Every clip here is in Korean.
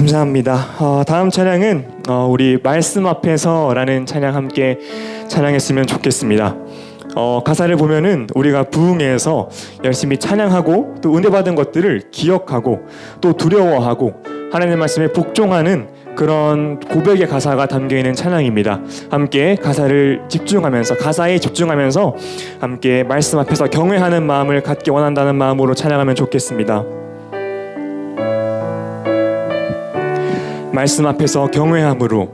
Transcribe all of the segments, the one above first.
감사합니다. 다음 찬양은 우리 말씀 앞에서라는 찬양 함께 찬양했으면 좋겠습니다. 가사를 보면은 우리가 부흥회에서 열심히 찬양하고 또 은혜 받은 것들을 기억하고 또 두려워하고 하나님의 말씀에 복종하는 그런 고백의 가사가 담겨 있는 찬양입니다. 함께 가사에 집중하면서 함께 말씀 앞에서 경외하는 마음을 갖기 원한다는 마음으로 찬양하면 좋겠습니다. 말씀 앞에서 경외함으로,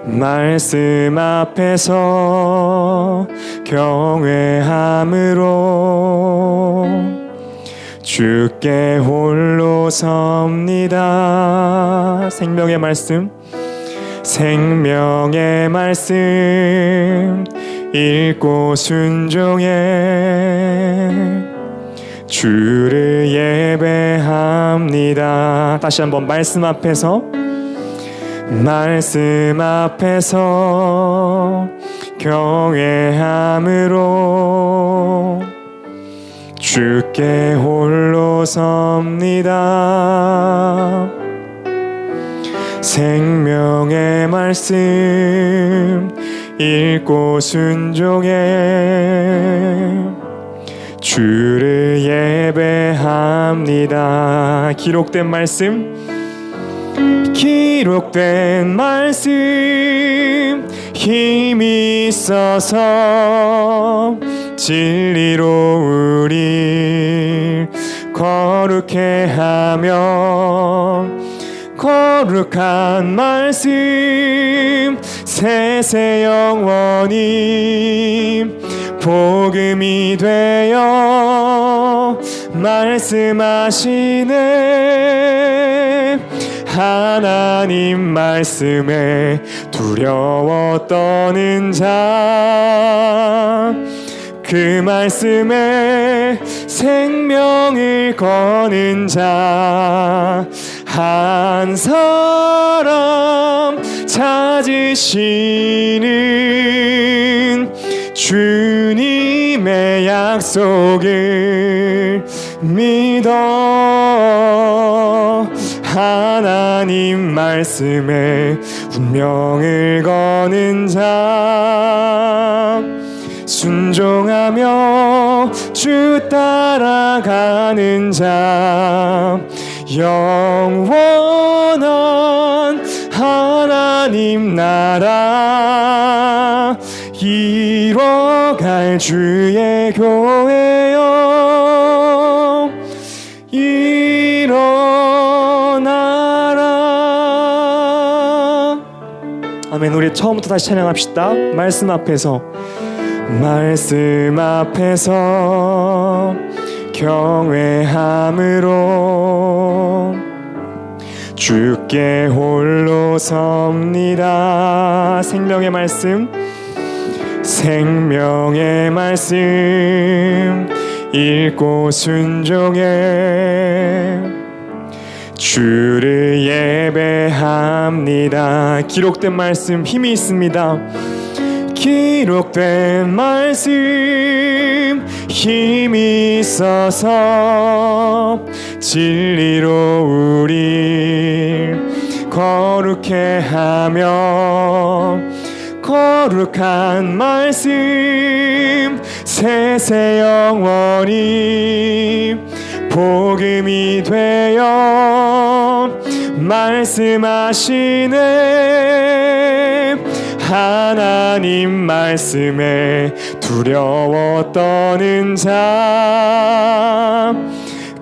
말씀 앞에서 경외함으로 주께 홀로 섭니다. 생명의 말씀 읽고 순종해 주를 예배합니다. 다시 한번 말씀 앞에서 경외함으로 주께 홀로 섭니다. 생명의 말씀 읽고 순종해 주를 예배합니다. 기록된 말씀 힘이 있어서 진리로 우리 거룩해 하며 거룩한 말씀 세세 영원히 복음이 되어 말씀하시네. 하나님 말씀에 두려워 떠는 자, 그 말씀에 생명을 거는 자, 한 사람 찾으시는 주님의 약속을 믿어 하나님 말씀에 운명을 거는 자, 순종하며 주 따라가는 자, 영원한 하나님 나라 이뤄갈 주의 교회여 일어나라. 아멘. 우리 처음부터 다시 찬양합시다. 말씀 앞에서 경외함으로 주께 홀로 섭니다. 생명의 말씀 읽고 순종해 주를 예배합니다. 기록된 말씀 힘이 있습니다. 기록된 말씀 힘이 있어서 진리로 우리 거룩해 하며 거룩한 말씀 세세 영원히 복음이 되어 말씀하시네. 하나님 말씀에 두려워 떠는 자,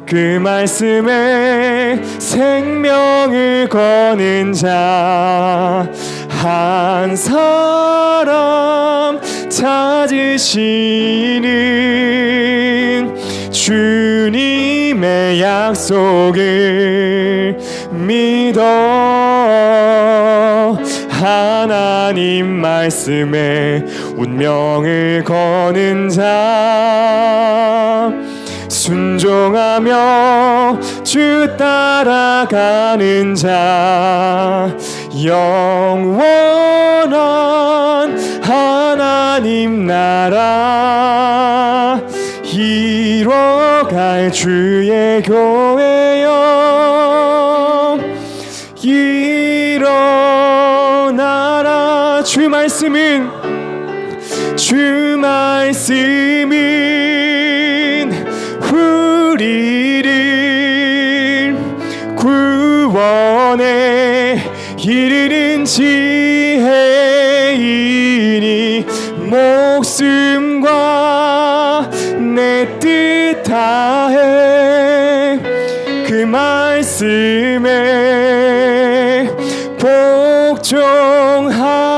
그 말씀에 생명을 거는 자, 한 사람 찾으시는 주님의 약속을 믿어 하나님 말씀에 운명을 거는 자, 순종하며 주 따라가는 자, 영원한 하나님 나라 이뤄갈 주의 교회여 주 말씀은 우리를 구원에 이르는 지혜이니 목숨과 내 뜻 다해 그 말씀에 복종하라.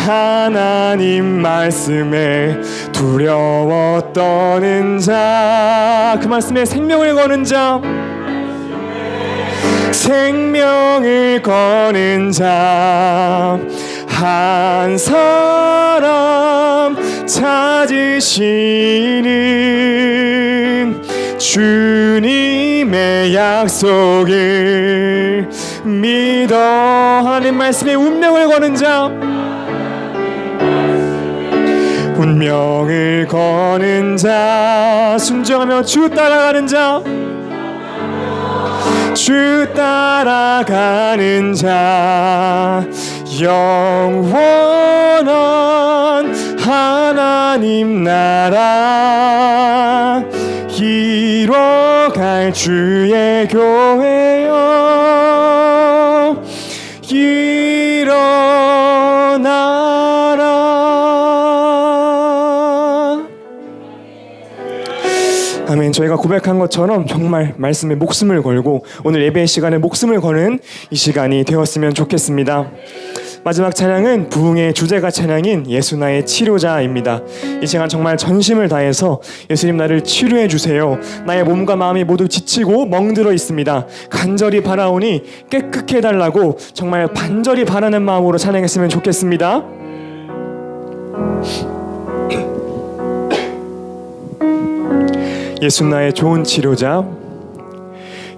하나님 말씀에 두려워 떠는 자, 그 말씀에 생명을 거는 자, 생명을 거는 자 한 사람 찾으시는 주님의 약속을 믿어. 하나님 말씀에 운명을 거는 자, 운명을 거는 자, 순종하며 주 따라가는 자, 주 따라가는 자, 영원한 하나님 나라 이뤄갈 주의 교회여 일어나라. 아멘. 저희가 고백한 것처럼 정말 말씀에 목숨을 걸고 오늘 예배 시간에 목숨을 거는 이 시간이 되었으면 좋겠습니다. 마지막 찬양은 부흥의 주제가 찬양인 예수 나의 치료자입니다. 이 시간 정말 전심을 다해서 예수님 나를 치료해 주세요. 나의 몸과 마음이 모두 지치고 멍들어 있습니다. 간절히 바라오니 깨끗해 달라고 정말 반절히 바라는 마음으로 찬양했으면 좋겠습니다. 예수 나의 좋은 치료자,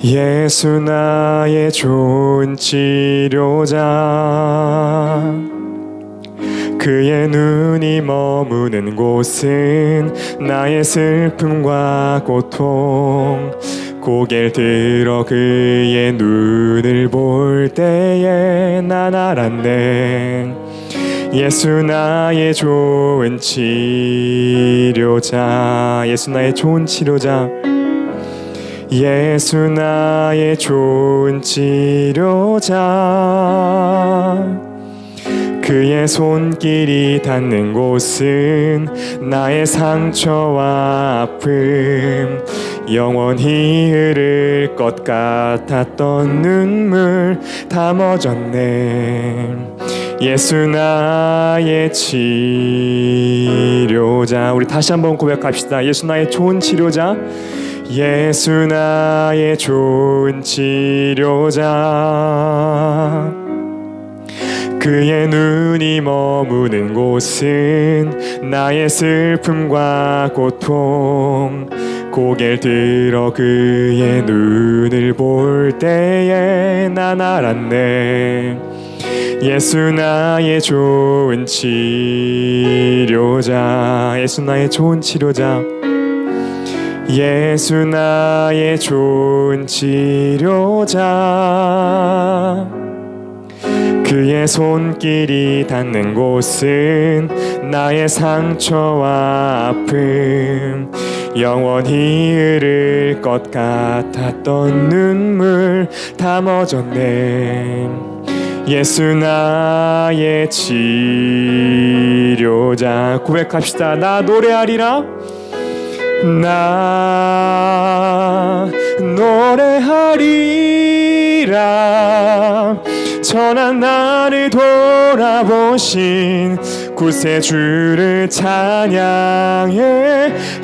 예수 나의 좋은 치료자, 그의 눈이 머무는 곳은 나의 슬픔과 고통, 고개를 들어 그의 눈을 볼 때에 난 알았네. 예수 나의 좋은 치료자, 예수 나의 좋은 치료자, 예수 나의 좋은 치료자, 그의 손길이 닿는 곳은 나의 상처와 아픔, 영원히 흐를 것 같았던 눈물 다 멎었네. 예수 나의 치료자. 우리 다시 한번 고백합시다. 예수 나의 좋은 치료자, 예수 나의 좋은 치료자, 그의 눈이 머무는 곳은 나의 슬픔과 고통, 고개를 들어 그의 눈을 볼 때에 난 알았네. 예수 나의 좋은 치료자, 예수 나의 좋은 치료자, 예수 나의 좋은 치료자, 그의 손길이 닿는 곳은 나의 상처와 아픔, 영원히 흐를 것 같았던 눈물 다 멎었네. 예수 나의 치료자. 고백합시다. 나 노래하리라, 나 노래하리라. 천한 나를 돌아보신 구세주를 찬양해.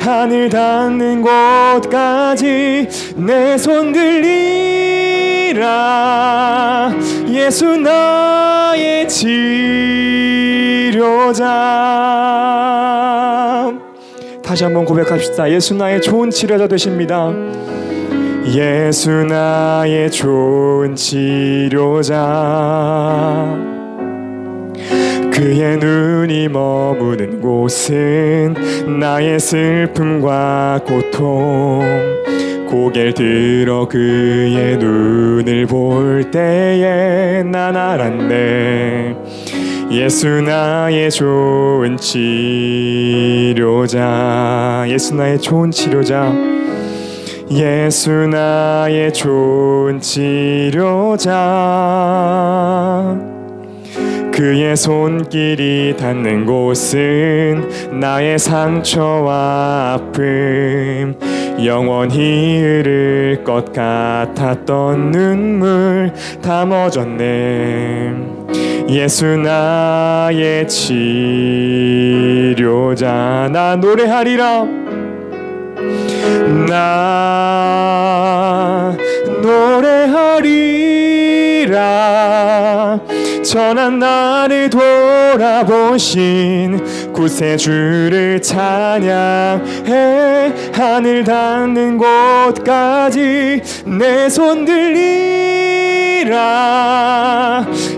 하늘 닿는 곳까지 내 손 들리라. 예수 나의 치료자. 다시 한번 고백합시다. 예수 나의 좋은 치료자 되십니다. 예수 나의 좋은 치료자, 그의 눈이 머무는 곳은 나의 슬픔과 고통, 고개를 들어 그의 눈을 볼 때에 난 알았네. 예수 나의 좋은 치료자, 예수 나의 좋은 치료자, 예수 나의 좋은 치료자. 그의 손길이 닿는 곳은 나의 상처와 아픔, 영원히 흐를 것 같았던 눈물 다 멎었네. 예수 나의 치료자. 나 노래하리라. 나 노래하리라. 전한 나를 돌아보신 구세주를 찬양해. 하늘 닿는 곳까지 내 손 들리라.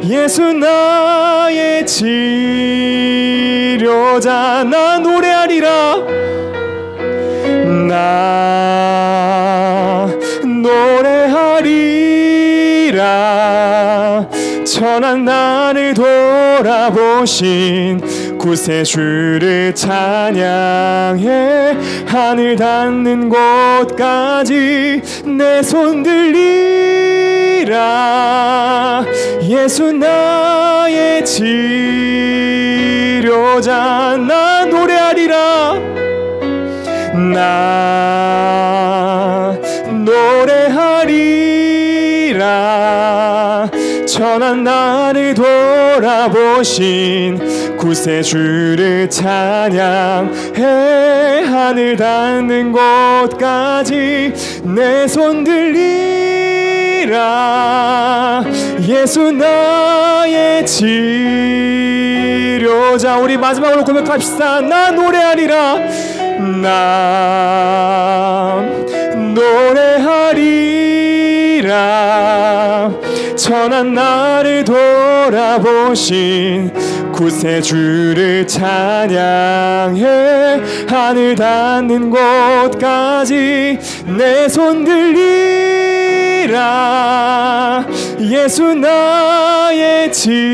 예수 나의 치료자. 나 노래하리라. 나 노래하리라. 천한 나를 돌아보신 구세주를 찬양해. 하늘 닿는 곳까지 내 손 들리라. 예수 나의 치료자. 나 노래하리라. 나 노래하리라. 천한 나를 돌아보신 구세주를 찬양해. 하늘 닿는 곳까지 내 손 들리라. 예수 나의 치료자. 우리 마지막으로 고백합시다. 나 노래하리라. 나 노래하리라. 천한 나를 돌아보신 구세주를 찬양해. 하늘 닿는 곳까지 내 손 들리라. 예수 나의 치료자.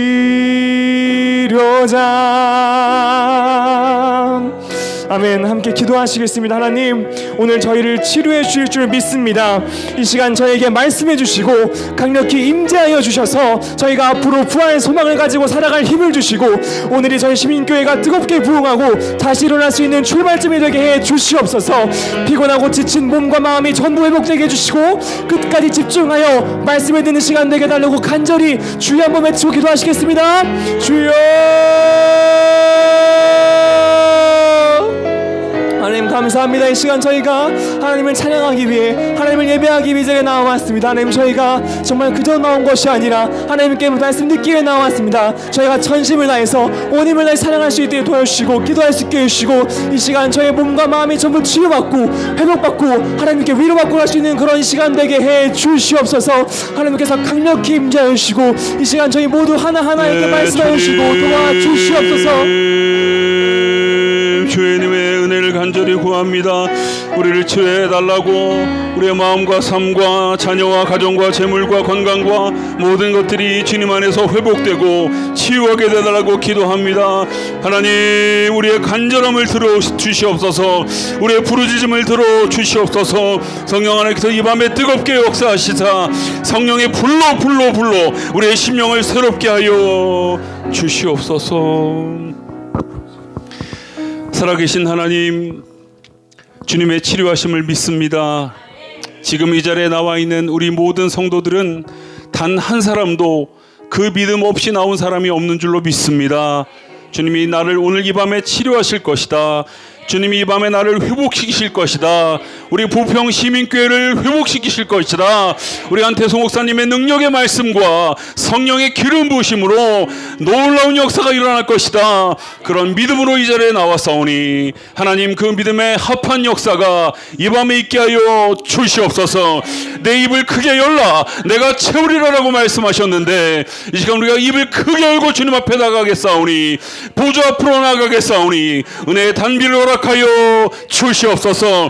아멘. 함께 기도하시겠습니다. 하나님, 오늘 저희를 치료해 주실 줄 믿습니다. 이 시간 저에게 말씀해 주시고 강력히 임재하여 주셔서 저희가 앞으로 부활의 소망을 가지고 살아갈 힘을 주시고, 오늘이 저희 시민교회가 뜨겁게 부흥하고 다시 일어날 수 있는 출발점이 되게 해 주시옵소서. 피곤하고 지친 몸과 마음이 전부 회복되게 해주시고 끝까지 집중하여 말씀을 듣는 시간 되게 달라고 간절히 주여 한번 외치고 기도하시겠습니다. 주여. 하나님 감사합니다. 이 시간 저희가 하나님을 찬양하기 위해, 하나님을 예배하기 위해 나와왔습니다. 하나님, 저희가 정말 그저 나온 것이 아니라 하나님께 말씀 듣기 위해 나와왔습니다. 저희가 전심을 다해서 온 힘을 다해 찬양할 수 있도록 도와주시고 기도할 수 있게 해주시고, 이 시간 저의 몸과 마음이 전부 치유받고 회복받고 하나님께 위로받고 갈 수 있는 그런 시간 되게 해 주시옵소서. 하나님께서 강력히 임재해 주시고 이 시간 저희 모두 하나하나에게 말씀해 주시고 도와주시옵소서. 주님의 은혜를 간절히 구합니다. 우리를 치유해달라고, 우리의 마음과 삶과 자녀와 가정과 재물과 건강과 모든 것들이 주님 안에서 회복되고 치유하게 되달라고 기도합니다. 하나님, 우리의 간절함을 들어주시옵소서. 우리의 부르짖음을 들어주시옵소서. 성령 하나님께서 이 밤에 뜨겁게 역사하시사 성령의 불로 우리의 심령을 새롭게 하여 주시옵소서. 살아계신 하나님, 주님의 치료하심을 믿습니다. 지금 이 자리에 나와 있는 우리 모든 성도들은 단 한 사람도 그 믿음 없이 나온 사람이 없는 줄로 믿습니다. 주님이 나를 오늘 이 밤에 치료하실 것이다. 주님이 이 밤에 나를 회복시키실 것이다. 우리 부평 시민교회를 회복시키실 것이다. 우리 안태송 목사님의 능력의 말씀과 성령의 기름 부으심으로 놀라운 역사가 일어날 것이다. 그런 믿음으로 이 자리에 나왔사오니 하나님, 그 믿음의 합한 역사가 이 밤에 있게 하여 주시옵소서. 내 입을 크게 열라 내가 채우리라라고 말씀하셨는데, 이 시간 우리가 입을 크게 열고 주님 앞에 나가겠사오니, 보좌 앞으로 나가겠사오니 은혜의 단비를 허락하여 주시옵소서.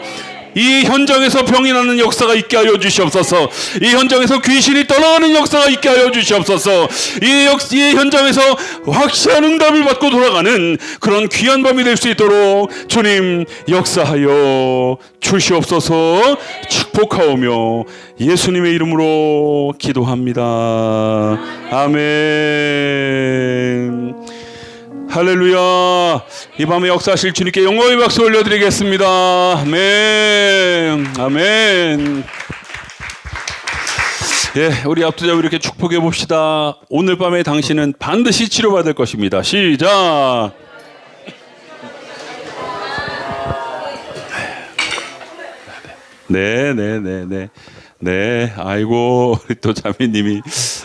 이 현장에서 병이 나는 역사가 있게 하여 주시옵소서. 이 현장에서 귀신이 떠나가는 역사가 있게 하여 주시옵소서. 이 현장에서 확실한 응답을 받고 돌아가는 그런 귀한 밤이 될 수 있도록 주님 역사하여 주시옵소서. 축복하오며 예수님의 이름으로 기도합니다. 아멘. 할렐루야. 이 밤에 역사하실 주님께 영광의 박수 올려드리겠습니다. 아멘. 아멘. 예, 우리 앞두자고 이렇게 축복해 봅시다. 오늘 밤에 당신은 반드시 치료받을 것입니다. 시작. 네, 아이고, 우리 또 자매님이,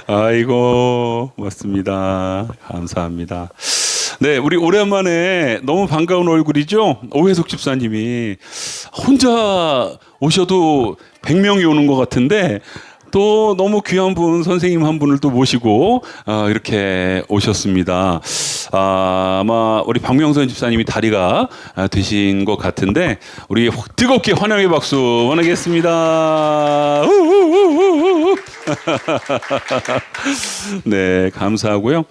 아이고, 고맙습니다. 감사합니다. 네, 우리 오랜만에 너무 반가운 얼굴이죠? 오혜석 집사님이 혼자 오셔도 100명이 오는 것 같은데, 또 너무 귀한 분, 선생님 한 분을 또 모시고 이렇게 오셨습니다. 아마 우리 박명선 집사님이 다리가 되신 것 같은데 우리 뜨겁게 환영의 박수 보내겠습니다. 네, 감사하고요.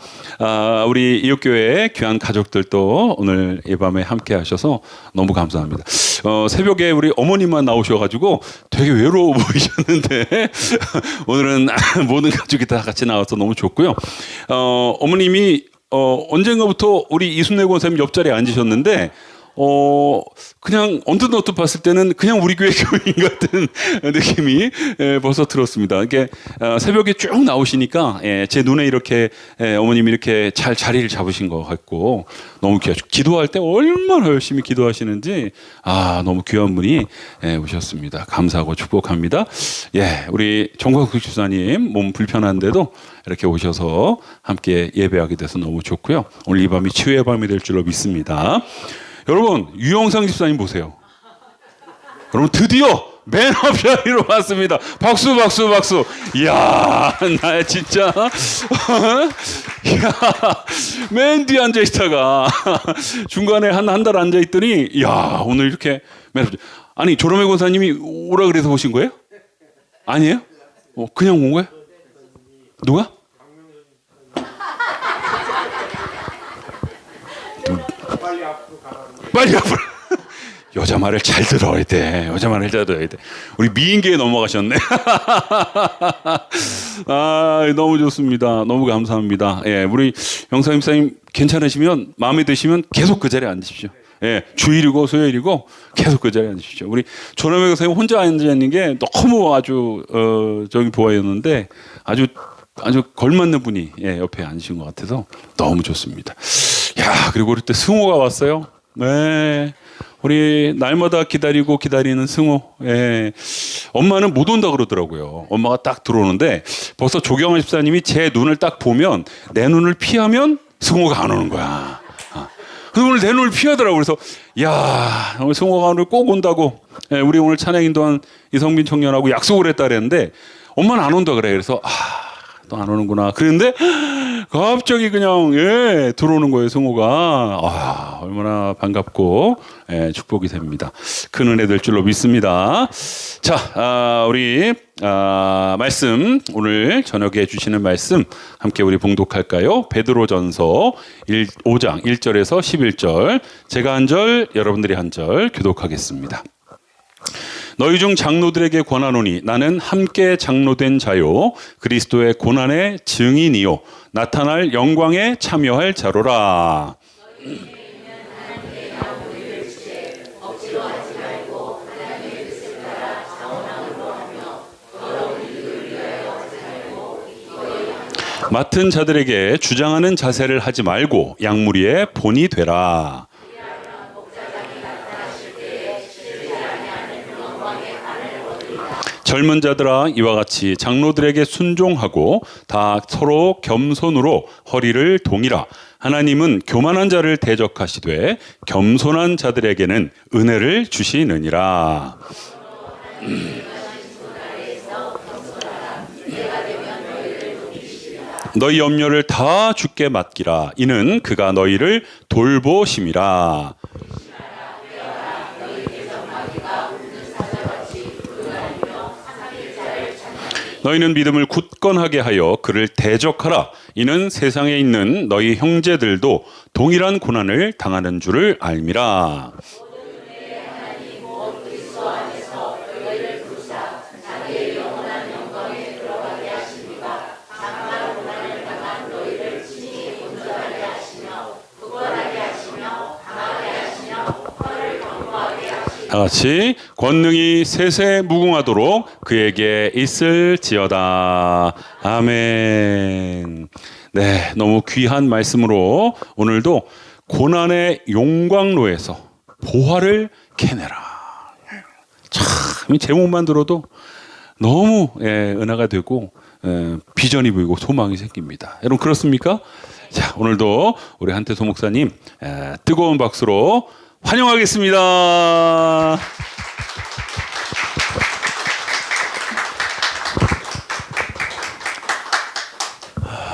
우리 이웃교회 귀한 가족들도 오늘 이 밤에 함께 하셔서 너무 감사합니다. 새벽에 우리 어머님만 나오셔가지고 되게 외로워 보이셨는데 오늘은 모든 가족이 다 같이 나와서 너무 좋고요. 어머님이 언젠가부터 우리 이순례 권사님 옆자리에 앉으셨는데 그냥 언뜻 봤을 때는 그냥 우리 교회 교인 같은 느낌이 벌써 들었습니다. 이게 새벽에 쭉 나오시니까 제 눈에 이렇게 어머님이 이렇게 잘 자리를 잡으신 것 같고 너무 귀하죠. 기도할 때 얼마나 열심히 기도하시는지 너무 귀한 분이 오셨습니다. 감사하고 축복합니다. 예, 우리 정광숙 집사님 몸 불편한데도 이렇게 오셔서 함께 예배하게 돼서 너무 좋고요. 오늘 이 밤이 치유의 밤이 될 줄로 믿습니다. 여러분, 유영상 집사님 보세요. 여러분, 드디어 맨 앞자리로 왔습니다. 박수. 이야, 나 진짜. 이야, 맨 뒤에 앉아있다가 중간에 한 달 앉아있더니, 이야, 오늘 이렇게 맨 앞. 아니, 조람회 권사님이 오라 그래서 오신 거예요? 아니에요? 그냥 온 거예요? 누가? 빨리 앞으로. 여자 말을 잘 들어야 돼. 우리 미인계에 넘어가셨네. 너무 좋습니다. 너무 감사합니다. 예, 우리 영상 집사님 괜찮으시면 마음에 드시면 계속 그 자리에 앉으십시오. 예, 주일이고 수요일이고 계속 그 자리에 앉으십시오. 우리 조남의 선생님 혼자 앉아 있는 게 너무 아주 저기 보였는데 아주 걸맞는 분이 옆에 앉으신 것 같아서 너무 좋습니다. 야, 그리고 우리 때 승호가 왔어요. 네, 우리 날마다 기다리는 승호. 예. 엄마는 못 온다 그러더라고요. 엄마가 딱 들어오는데 벌써 조경환 집사님이 제 눈을 딱 보면 내 눈을 피하면 승호가 안 오는 거야. 그래서 오늘 내 눈을 피하더라고. 그래서 야, 오늘 승호가 오늘 꼭 온다고. 예, 우리 오늘 찬양 인도한 이성빈 청년하고 약속을 했다 그랬는데 엄마는 안 온다 그래. 그래서 또 안 오는구나. 그런데 갑자기 그냥 들어오는 거예요, 승호가. 얼마나 반갑고 축복이 됩니다. 큰 은혜 될 줄로 믿습니다. 자, 우리 말씀 오늘 저녁에 주시는 말씀 함께 우리 봉독할까요? 베드로전서 5장 1절에서 11절 제가 한 절, 여러분들이 한 절 교독하겠습니다. 너희 중 장로들에게 권하노니 나는 함께 장로된 자요 그리스도의 고난의 증인이요 나타날 영광에 참여할 자로라. 맡은 자들에게 주장하는 자세를 하지 말고 양무리의 본이 되라. 젊은 자들아 이와 같이 장로들에게 순종하고 다 서로 겸손으로 허리를 동이라. 하나님은 교만한 자를 대적하시되 겸손한 자들에게는 은혜를 주시느니라. 너희 염려를 다 주께 맡기라. 이는 그가 너희를 돌보심이라. 너희는 믿음을 굳건하게 하여 그를 대적하라. 이는 세상에 있는 너희 형제들도 동일한 고난을 당하는 줄을 알미라. 다 같이 권능이 세세 무궁하도록 그에게 있을지어다. 아멘. 네, 너무 귀한 말씀으로 오늘도 고난의 용광로에서 보화를 캐내라. 참, 이 제목만 들어도 너무 은혜가 되고 비전이 보이고 소망이 생깁니다. 여러분 그렇습니까? 자, 오늘도 우리 한태소 목사님 뜨거운 박수로 환영하겠습니다.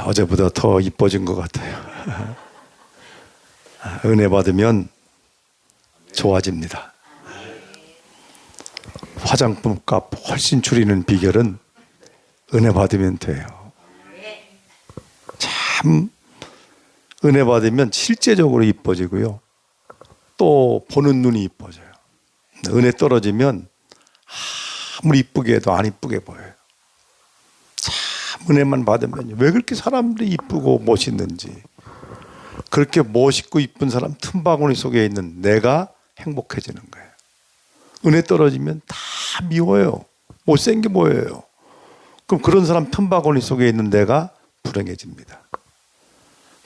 어제보다 더 이뻐진 것 같아요. 은혜 받으면 좋아집니다. 화장품 값 훨씬 줄이는 비결은 은혜 받으면 돼요. 참 은혜 받으면 실제적으로 이뻐지고요. 또 보는 눈이 이뻐져요. 은혜 떨어지면 아무리 이쁘게 해도 안 이쁘게 보여요. 참 은혜만 받으면 왜 그렇게 사람들이 이쁘고 멋있는지, 그렇게 멋있고 이쁜 사람 틈바구니 속에 있는 내가 행복해지는 거예요. 은혜 떨어지면 다 미워요. 못생겨 보여요. 그럼 그런 사람 틈바구니 속에 있는 내가 불행해집니다.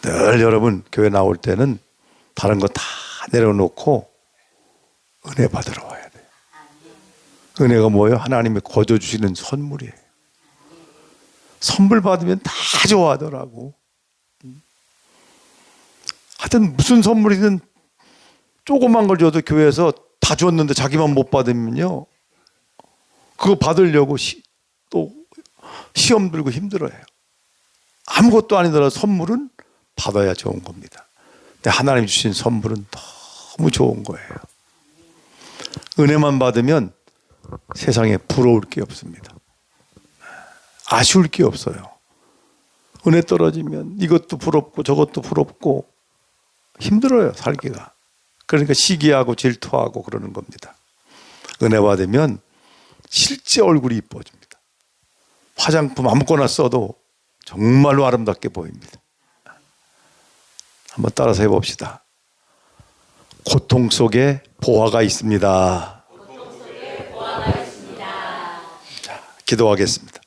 늘 여러분 교회 나올 때는 다른 거 다 내려놓고 은혜 받으러 와야 돼요. 은혜가 뭐예요? 하나님이 거저 주시는 선물이에요. 선물 받으면 다 좋아하더라고. 하여튼 무슨 선물이든 조그만 걸 줘도 교회에서 다 줬는데 자기만 못 받으면요, 그거 받으려고 또 시험 들고 힘들어해요. 아무것도 아니더라도 선물은 받아야 좋은 겁니다. 근데 하나님 주신 선물은 너무 좋은 거예요. 은혜만 받으면 세상에 부러울 게 없습니다. 아쉬울 게 없어요. 은혜 떨어지면 이것도 부럽고 저것도 부럽고 힘들어요, 살기가. 그러니까 시기하고 질투하고 그러는 겁니다. 은혜 받으면 실제 얼굴이 이뻐집니다. 화장품 아무거나 써도 정말로 아름답게 보입니다. 한번 따라서 해봅시다. 고통 속에 보화가 있습니다. 자, 기도하겠습니다.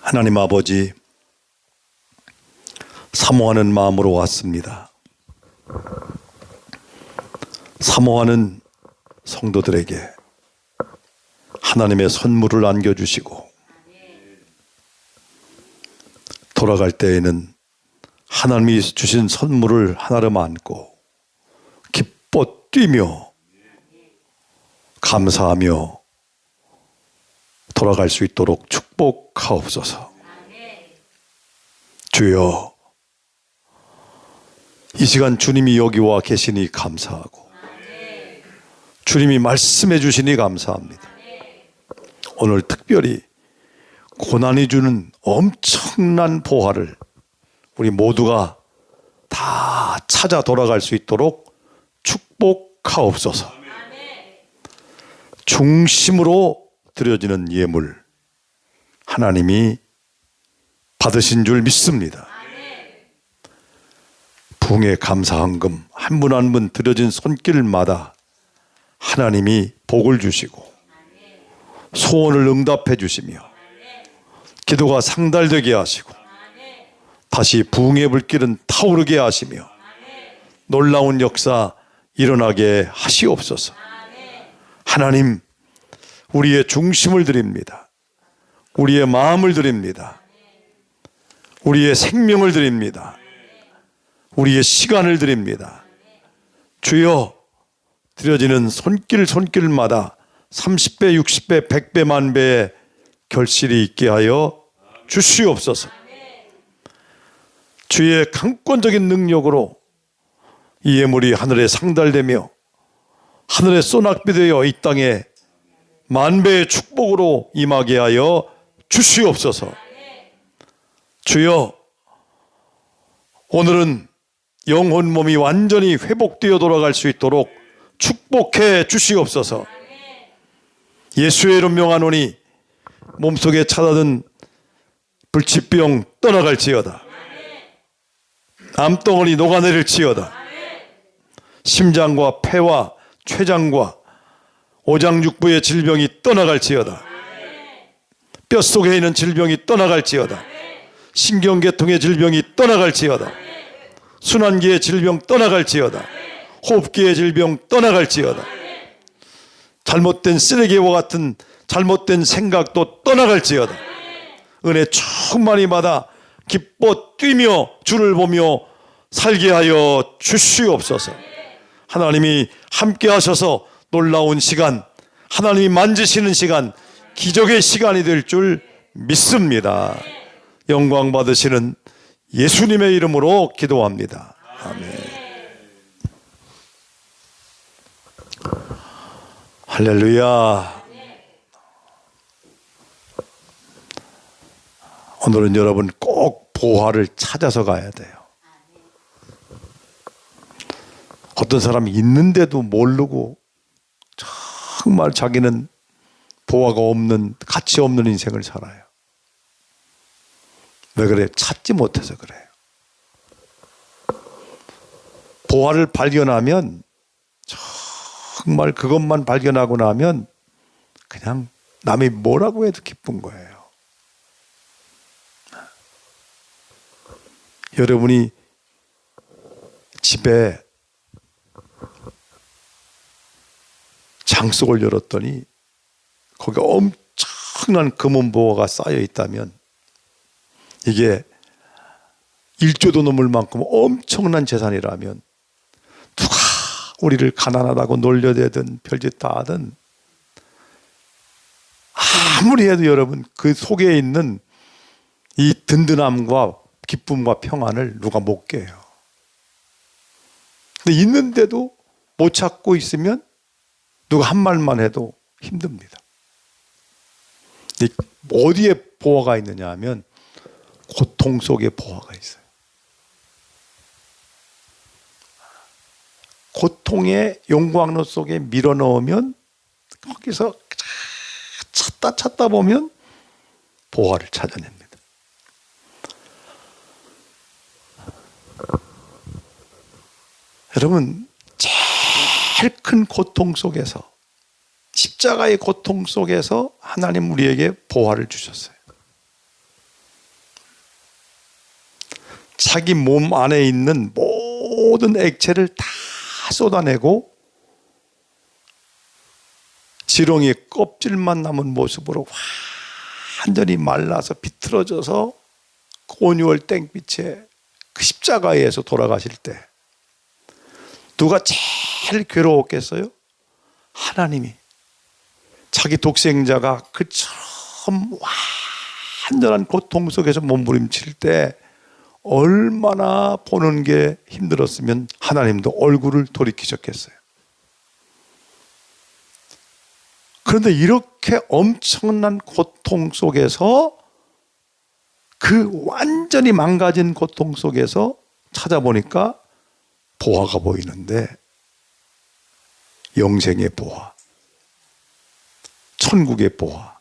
하나님 아버지, 사모하는 마음으로 왔습니다. 사모하는 성도들에게 하나님의 선물을 안겨주시고, 돌아갈 때에는 하나님이 주신 선물을 하나로 안고 기뻐 뛰며 감사하며 돌아갈 수 있도록 축복하옵소서. 주여, 이 시간 주님이 여기 와 계시니 감사하고 주님이 말씀해 주시니 감사합니다. 오늘 특별히 고난이 주는 엄청난 보화를 우리 모두가 다 찾아 돌아갈 수 있도록 축복하옵소서. 중심으로 드려지는 예물 하나님이 받으신 줄 믿습니다. 부흥의 감사헌금 한 분 한 분 드려진 손길마다 하나님이 복을 주시고 소원을 응답해 주시며 기도가 상달되게 하시고 다시 부흥의 불길은 타오르게 하시며 놀라운 역사 일어나게 하시옵소서. 하나님, 우리의 중심을 드립니다. 우리의 마음을 드립니다. 우리의 생명을 드립니다. 우리의 시간을 드립니다. 주여, 드려지는 손길마다 30배, 60배, 100배, 만배의 결실이 있게 하여 주시옵소서. 주의 강권적인 능력으로 이 예물이 하늘에 상달되며 하늘의 소낙비 되어 이 땅에 만배의 축복으로 임하게 하여 주시옵소서. 주여, 오늘은 영혼 몸이 완전히 회복되어 돌아갈 수 있도록 축복해 주시옵소서. 예수의 이름 명하노니 몸속에 찾아든 불치병 떠나갈지어다. 암덩어리 녹아내릴지어다. 심장과 폐와 췌장과 오장육부의 질병이 떠나갈지어다. 뼛속에 있는 질병이 떠나갈지어다. 신경계통의 질병이 떠나갈지어다. 순환기의 질병 떠나갈지어다. 호흡기의 질병 떠나갈지어다. 잘못된 쓰레기와 같은 잘못된 생각도 떠나갈지어다. 은혜 충만히 받아 기뻐 뛰며 주를 보며 살게 하여 주시옵소서. 하나님이 함께 하셔서 놀라운 시간, 하나님이 만지시는 시간, 기적의 시간이 될 줄 믿습니다. 영광 받으시는 예수님의 이름으로 기도합니다. 아멘. 할렐루야. 오늘은 여러분 꼭 보화를 찾아서 가야 돼요. 어떤 사람이 있는데도 모르고 정말 자기는 보화가 없는, 가치 없는 인생을 살아요. 왜 그래? 찾지 못해서 그래요. 보화를 발견하면, 정말 그것만 발견하고 나면 그냥 남이 뭐라고 해도 기쁜 거예요. 여러분이 집에 장속을 열었더니 거기에 엄청난 금은 보화가 쌓여 있다면, 이게 1조도 넘을 만큼 엄청난 재산이라면 누가 우리를 가난하다고 놀려대든 별짓 다 하든 아무리 해도 여러분 그 속에 있는 이 든든함과 기쁨과 평안을 누가 못 깨요. 근데 있는데도 못 찾고 있으면 누가 한 말만 해도 힘듭니다. 어디에 보화가 있느냐 하면 고통 속에 보화가 있어요. 고통의 용광로 속에 밀어 넣으면 거기서 찾다 보면 보화를 찾아냅니다. 여러분, 제일 큰 고통 속에서, 십자가의 고통 속에서 하나님 우리에게 보화를 주셨어요. 자기 몸 안에 있는 모든 액체를 다 쏟아내고 지렁이의 껍질만 남은 모습으로 완전히 말라서 비틀어져서 온유월 땡빛에 그 십자가에서 돌아가실 때 누가 제일 괴로웠겠어요? 하나님이. 자기 독생자가 그처럼 완전한 고통 속에서 몸부림칠 때 얼마나 보는 게 힘들었으면 하나님도 얼굴을 돌이키셨겠어요. 그런데 이렇게 엄청난 고통 속에서, 그 완전히 망가진 고통 속에서 찾아보니까 보화가 보이는데, 영생의 보화, 천국의 보화,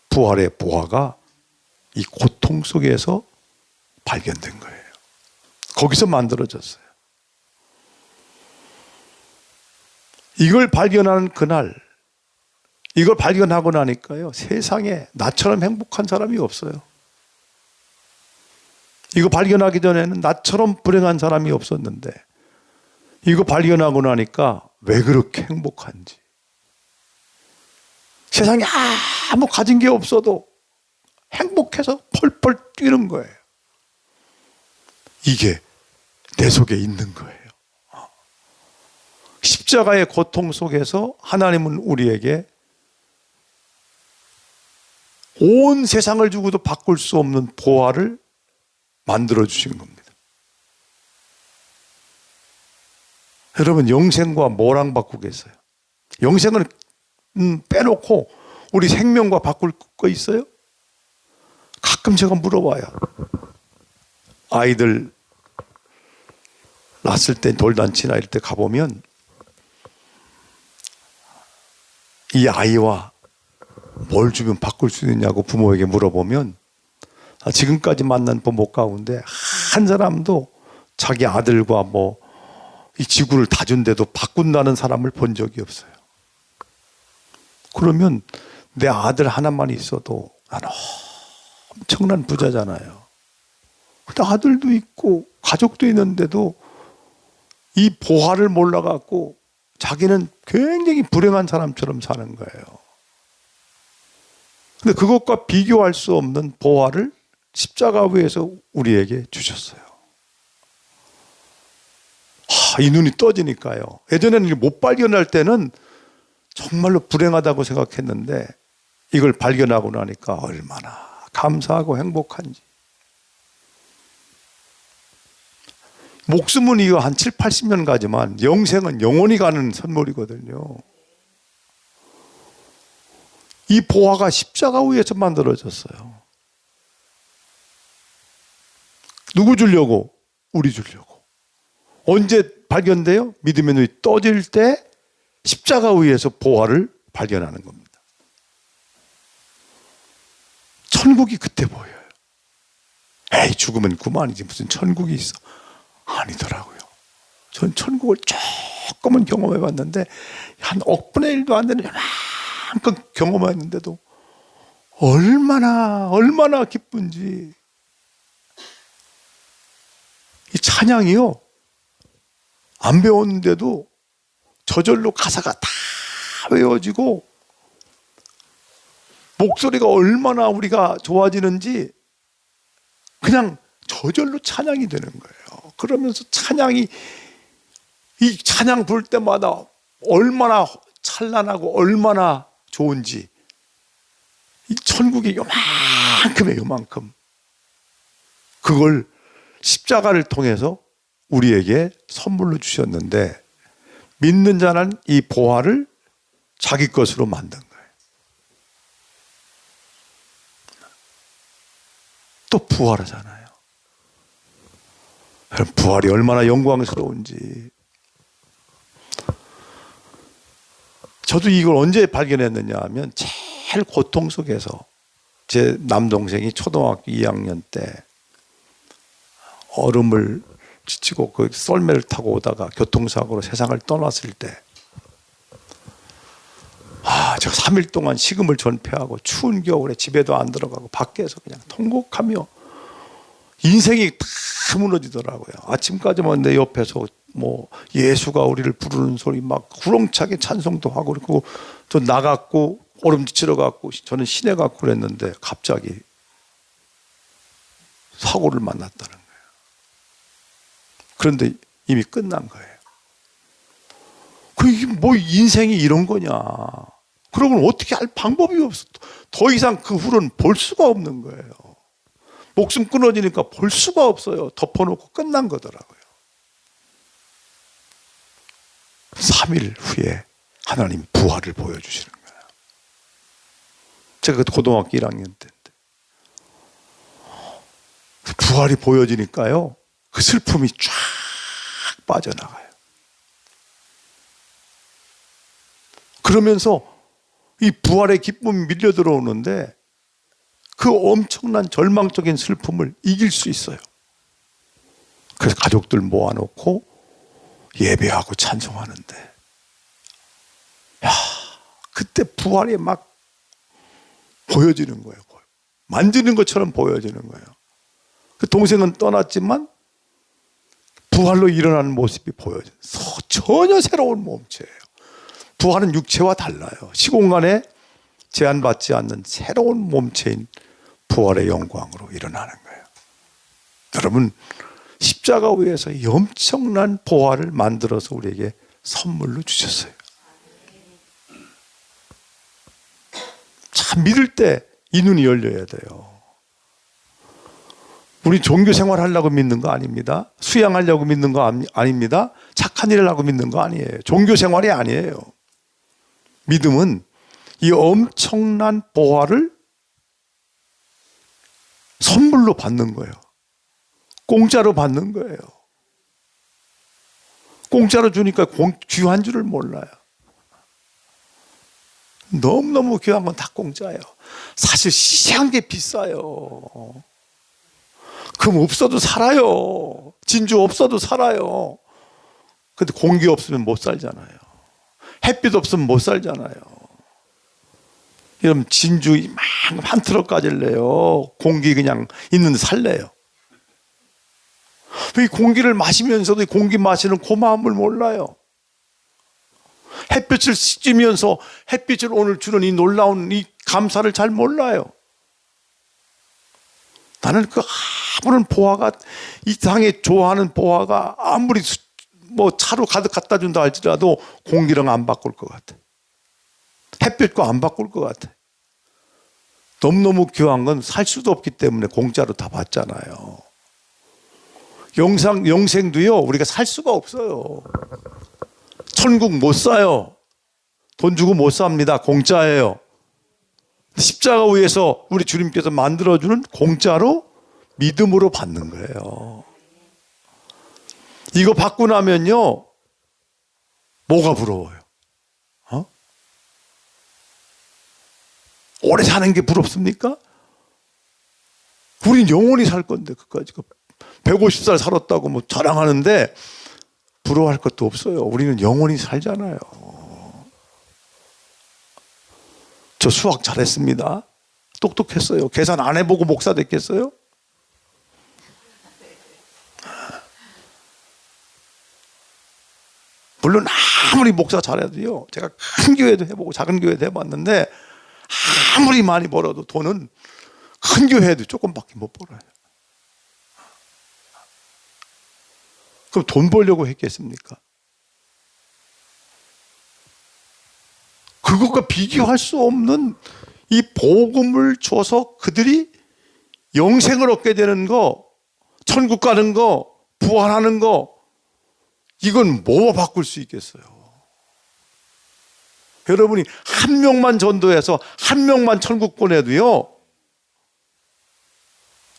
부활의 보화가 이 고통 속에서 발견된 거예요. 거기서 만들어졌어요. 이걸 발견하는 그날, 이걸 발견하고 나니까요, 세상에 나처럼 행복한 사람이 없어요. 이거 발견하기 전에는 나처럼 불행한 사람이 없었는데, 이거 발견하고 나니까 왜 그렇게 행복한지. 세상에 아무 가진 게 없어도 행복해서 펄펄 뛰는 거예요. 이게 내 속에 있는 거예요. 십자가의 고통 속에서 하나님은 우리에게 온 세상을 주고도 바꿀 수 없는 보화를 만들어 주신 겁니다. 여러분 영생과 뭐랑 바꾸겠어요? 영생은 빼놓고 우리 생명과 바꿀 거 있어요? 가끔 제가 물어봐요. 아이들 낳았을 때 돌잔치나 이럴 때 가보면 이 아이와 뭘 주면 바꿀 수 있냐고 부모에게 물어보면 지금까지 만난 부모 가운데 한 사람도 자기 아들과 뭐 이 지구를 다 준데도 바꾼다는 사람을 본 적이 없어요. 그러면 내 아들 하나만 있어도 나는 엄청난 부자잖아요. 근데 아들도 있고 가족도 있는데도 이 보화를 몰라갖고 자기는 굉장히 불행한 사람처럼 사는 거예요. 근데 그것과 비교할 수 없는 보화를 십자가 위에서 우리에게 주셨어요. 이 눈이 떠지니까요. 예전에는 못 발견할 때는 정말로 불행하다고 생각했는데 이걸 발견하고 나니까 얼마나 감사하고 행복한지. 목숨은 이거 한 7, 80년 가지만 영생은 영원히 가는 선물이거든요. 이 보화가 십자가 위에서 만들어졌어요. 누구 주려고? 우리 주려고. 언제 발견돼요? 믿음의 눈이 떠질 때 십자가 위에서 보화를 발견하는 겁니다. 천국이 그때 보여요. 에이, 죽으면 그만이지 무슨 천국이 있어. 아니더라고요. 전 천국을 조금은 경험해 봤는데 한 억분의 1도 안 되는 요만큼 경험했는데도 얼마나 기쁜지. 이 찬양이요, 안 배웠는데도 저절로 가사가 다 외워지고 목소리가 얼마나 우리가 좋아지는지 그냥 저절로 찬양이 되는 거예요. 그러면서 이 찬양 부를 때마다 얼마나 찬란하고 얼마나 좋은지, 이 천국이 요만큼 그걸 십자가를 통해서 우리에게 선물로 주셨는데 믿는 자는 이 보화를 자기 것으로 만든 거예요. 또 부활하잖아요. 부활이 얼마나 영광스러운지. 저도 이걸 언제 발견했느냐 하면 제일 고통 속에서 제 남동생이 초등학교 2학년 때 얼음을 지치고 그 썰매를 타고 오다가 교통사고로 세상을 떠났을 때, 제가 3일 동안 식음을 전폐하고 추운 겨울에 집에도 안 들어가고 밖에서 그냥 통곡하며 인생이 다 무너지더라고요. 아침까지만 내 옆에서 뭐 예수가 우리를 부르는 소리 막 후렁차게 찬송도 하고, 그리고 저 나갔고 얼음 지치러 갔고 저는 시내 갔고 그랬는데 갑자기 사고를 만났다는 거예요. 그런데 이미 끝난 거예요. 이게 뭐 인생이 이런 거냐. 그러고는 어떻게 할 방법이 없어. 더 이상 그 후로는 볼 수가 없는 거예요. 목숨 끊어지니까 볼 수가 없어요. 덮어놓고 끝난 거더라고요. 3일 후에 하나님 부활을 보여주시는 거예요. 제가 그때 고등학교 1학년 때인데 부활이 보여지니까요, 그 슬픔이 쫙 빠져나가요. 그러면서 이 부활의 기쁨이 밀려 들어오는데 그 엄청난 절망적인 슬픔을 이길 수 있어요. 그래서 가족들 모아놓고 예배하고 찬송하는데, 그때 부활이 막 보여지는 거예요. 만지는 것처럼 보여지는 거예요. 그 동생은 떠났지만 부활로 일어나는 모습이 보여져요. 전혀 새로운 몸체예요. 부활은 육체와 달라요. 시공간에 제한받지 않는 새로운 몸체인 부활의 영광으로 일어나는 거예요. 여러분, 십자가 위에서 이 엄청난 보화를 만들어서 우리에게 선물로 주셨어요. 참 믿을 때 이 눈이 열려야 돼요. 우리 종교 생활 하려고 믿는 거 아닙니다. 수양하려고 믿는 거 아닙니다. 착한 일 하려고 믿는 거 아니에요. 종교 생활이 아니에요. 믿음은 이 엄청난 보화를 선물로 받는 거예요. 공짜로 받는 거예요. 공짜로 주니까 귀한 줄을 몰라요. 너무너무 귀한 건 다 공짜예요. 사실 시시한 게 비싸요. 금 없어도 살아요. 진주 없어도 살아요. 근데 공기 없으면 못 살잖아요. 햇빛 없으면 못 살잖아요. 여러분 진주 이만큼 한 트럭 가질래요? 공기 그냥 있는데 살래요? 이 공기를 마시면서도 이 공기 마시는 고마움을 몰라요. 햇빛을 씻으면서 햇빛을 오늘 주는 이 놀라운 이 감사를 잘 몰라요. 나는 그 아무런 보화가 이 세상에 좋아하는 보화가 아무리 뭐 차로 가득 갖다 준다 할지라도 공기랑 안 바꿀 것 같아. 햇빛과 안 바꿀 것 같아. 너무너무 귀한 건 살 수도 없기 때문에 공짜로 다 받잖아요. 영생도요 우리가 살 수가 없어요. 천국 못 사요. 돈 주고 못 삽니다. 공짜예요. 십자가 위에서 우리 주님께서 만들어주는 공짜로 믿음으로 받는 거예요. 이거 받고 나면요 뭐가 부러워요? 오래 사는 게 부럽습니까? 우린 영원히 살 건데 그까지 150살 살았다고 뭐 자랑하는데 부러워할 것도 없어요. 우리는 영원히 살잖아요. 저 수학 잘했습니다. 똑똑했어요. 계산 안 해보고 목사 됐겠어요? 물론 아무리 목사 잘해도요. 제가 큰 교회도 해보고 작은 교회도 해봤는데 아무리 많이 벌어도 돈은 큰 교회도 조금밖에 못 벌어요. 그럼 돈 벌려고 했겠습니까? 그것과 비교할 수 없는 이 복음을 줘서 그들이 영생을 얻게 되는 거, 천국 가는 거, 부활하는 거, 이건 뭐와 바꿀 수 있겠어요? 여러분이 한 명만 전도해서 한 명만 천국 보내도요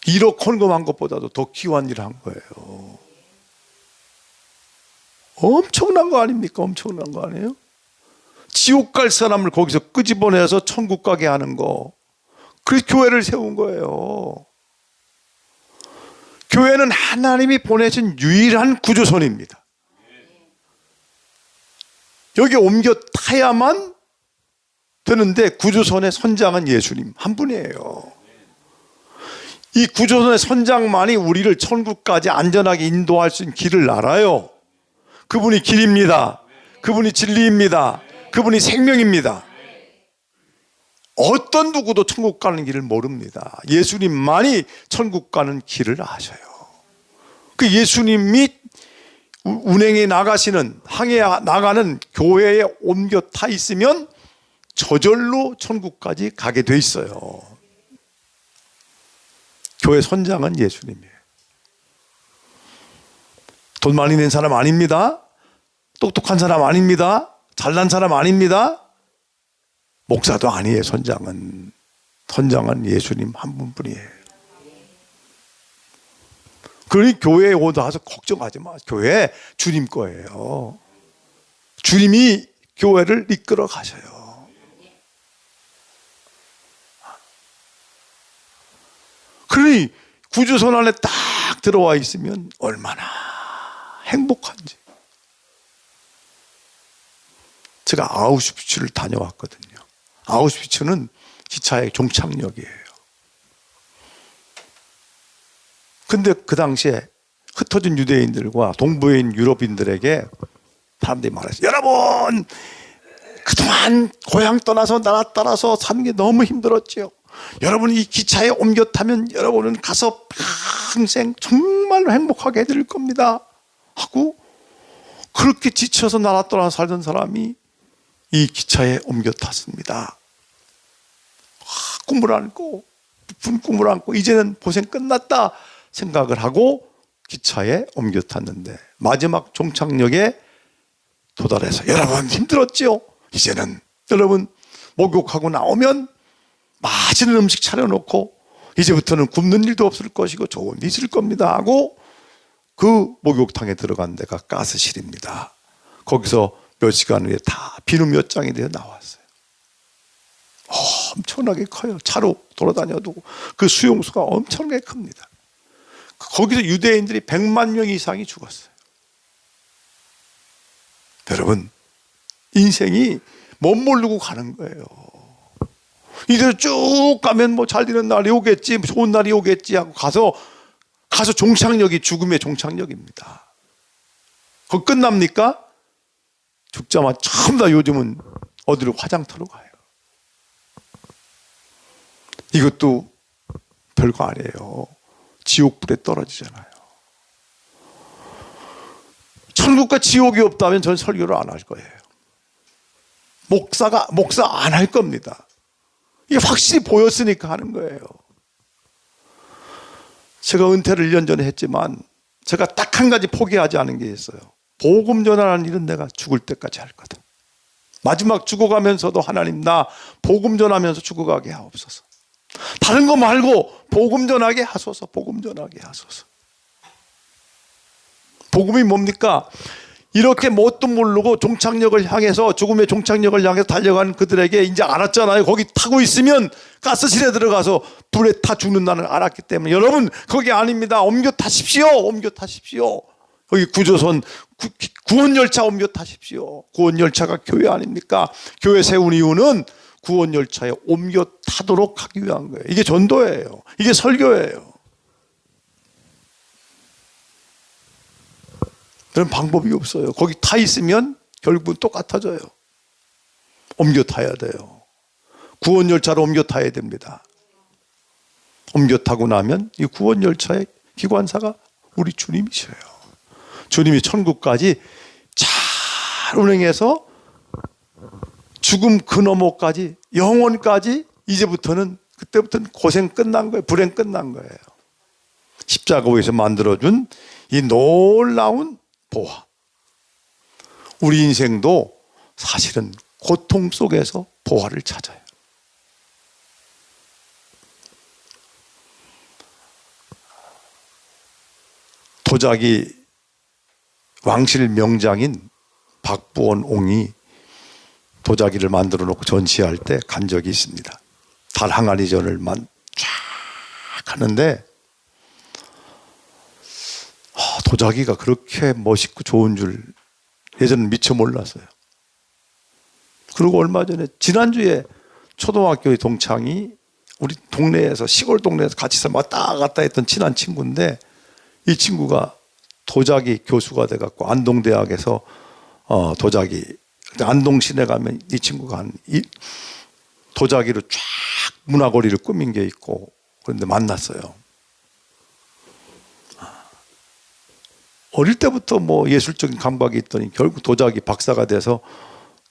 1억 헌금한 것보다도 더 귀한 일을 한 거예요. 엄청난 거 아닙니까? 엄청난 거 아니에요? 지옥 갈 사람을 거기서 끄집어내서 천국 가게 하는 거. 그래서 교회를 세운 거예요. 교회는 하나님이 보내신 유일한 구조선입니다. 여기 옮겨 타야만 되는데 구조선의 선장은 예수님 한 분이에요. 이 구조선의 선장만이 우리를 천국까지 안전하게 인도할 수 있는 길을 알아요. 그분이 길입니다. 그분이 진리입니다. 그분이 생명입니다. 어떤 누구도 천국 가는 길을 모릅니다. 예수님만이 천국 가는 길을 아셔요. 그 예수님이 운행에 나가시는 항해 나가는 교회에 옮겨 타 있으면 저절로 천국까지 가게 돼 있어요. 교회 선장은 예수님이에요. 돈 많이 낸 사람 아닙니다. 똑똑한 사람 아닙니다. 잘난 사람 아닙니다. 목사도 아니에요. 선장은 예수님 한 분뿐이에요. 그러니 교회에 오다 와서 걱정하지 마. 교회 주님 거예요. 주님이 교회를 이끌어 가셔요. 그러니 구주선 안에 딱 들어와 있으면 얼마나 행복한지. 제가 아우슈비츠를 다녀왔거든요. 아우슈비츠는 기차의 종착역이에요. 근데 그 당시에 흩어진 유대인들과 동부에 있는 유럽인들에게 사람들이 말했어요. 여러분, 그동안 고향 떠나서 나라 따라서 사는 게 너무 힘들었죠. 여러분 이 기차에 옮겨 타면 여러분은 가서 평생 정말 행복하게 해드릴 겁니다. 하고 그렇게 지쳐서 나라 떠나 살던 사람이 이 기차에 옮겨 탔습니다. 꿈을 안고, 깊은 꿈을 안고 이제는 고생 끝났다 생각을 하고 기차에 옮겨 탔는데 마지막 종착역에 도달해서 여러분 힘들었죠? 이제는 여러분 목욕하고 나오면 맛있는 음식 차려놓고 이제부터는 굶는 일도 없을 것이고 좋은 일이 있을 겁니다 하고 그 목욕탕에 들어간 데가 가스실입니다. 거기서 몇 시간 후에 다 비누 몇 장이 되어 나왔어요. 엄청나게 커요. 차로 돌아다녀도 그 수용소가 엄청나게 큽니다. 거기서 유대인들이 100만 명 이상이 죽었어요. 여러분, 인생이 못 모르고 가는 거예요. 이대로 쭉 가면 뭐 잘 되는 날이 오겠지, 좋은 날이 오겠지 하고 가서 종착역이 죽음의 종착역입니다. 그거 끝납니까? 죽자마자 처음 다 요즘은 어디로 화장터로 가요. 이것도 별거 아니에요. 지옥불에 떨어지잖아요. 천국과 지옥이 없다면 전 설교를 안 할 거예요. 목사 안 할 겁니다. 이게 확실히 보였으니까 하는 거예요. 제가 은퇴를 1년 전에 했지만 제가 딱 한 가지 포기하지 않은 게 있어요. 복음 전하는 일은 내가 죽을 때까지 할 거다. 마지막 죽어가면서도 하나님 나 복음 전하면서 죽어가게 하옵소서. 다른 거 말고 복음 전하게 하소서. 복음 전하게 하소서. 복음이 뭡니까? 이렇게 뭣도 모르고 종착역을 향해서 죽음의 종착역을 향해서 달려가는 그들에게 이제 알았잖아요. 거기 타고 있으면 가스실에 들어가서 불에 타 죽는다는 걸 알았기 때문에 여러분 거기 아닙니다. 옮겨 타십시오. 옮겨 타십시오. 거기 구조선 구원열차 옮겨 타십시오. 구원열차가 교회 아닙니까? 교회 세운 이유는 구원열차에 옮겨 타도록 하기 위한 거예요. 이게 전도예요. 이게 설교예요. 그런 방법이 없어요. 거기 타 있으면 결국은 똑같아져요. 옮겨 타야 돼요. 구원열차로 옮겨 타야 됩니다. 옮겨 타고 나면 이 구원열차의 기관사가 우리 주님이셔요. 주님이 천국까지 잘 운행해서 죽음 그 너머까지 영원까지 이제부터는 그때부터는 고생 끝난 거예요. 불행 끝난 거예요. 십자가 위에서 만들어준 이 놀라운 보화. 우리 인생도 사실은 고통 속에서 보화를 찾아요. 도자기 왕실 명장인 박부원 옹이 도자기를 만들어 놓고 전시할 때 간 적이 있습니다. 달 항아리전을 쫙 하는데 도자기가 그렇게 멋있고 좋은 줄 예전엔 미처 몰랐어요. 그리고 얼마 전에 지난주에 초등학교의 동창이 우리 동네에서 시골 동네에서 같이 왔다 갔다 했던 친한 친구인데 이 친구가 도자기 교수가 돼갖고 안동대학에서 도자기 안동시내 가면 이 친구가 도자기로 쫙 문화거리를 꾸민 게 있고 그런데 만났어요. 어릴 때부터 뭐 예술적인 감각이 있더니 결국 도자기 박사가 돼서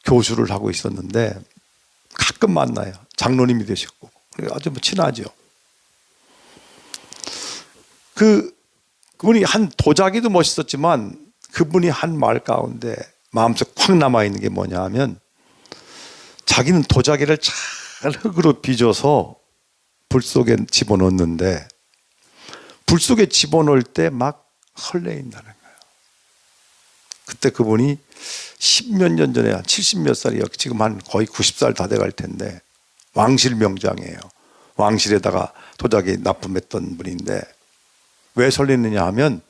교수를 하고 있었는데 가끔 만나요. 장로님이 되셨고 아주 뭐 친하죠. 그분이 한 도자기도 멋있었지만 그분이 한 말 가운데 마음속 콱 남아있는 게 뭐냐 하면 자기는 도자기를 잘 흙으로 빚어서 불 속에 집어넣는데 불 속에 집어넣을 때 막 설레인다는 거예요. 그때 그분이 10몇 년 전에 한 70몇 살이요. 지금 한 거의 90살 다 돼갈 텐데 왕실 명장이에요. 왕실에다가 도자기 납품했던 분인데 왜 설레느냐 하면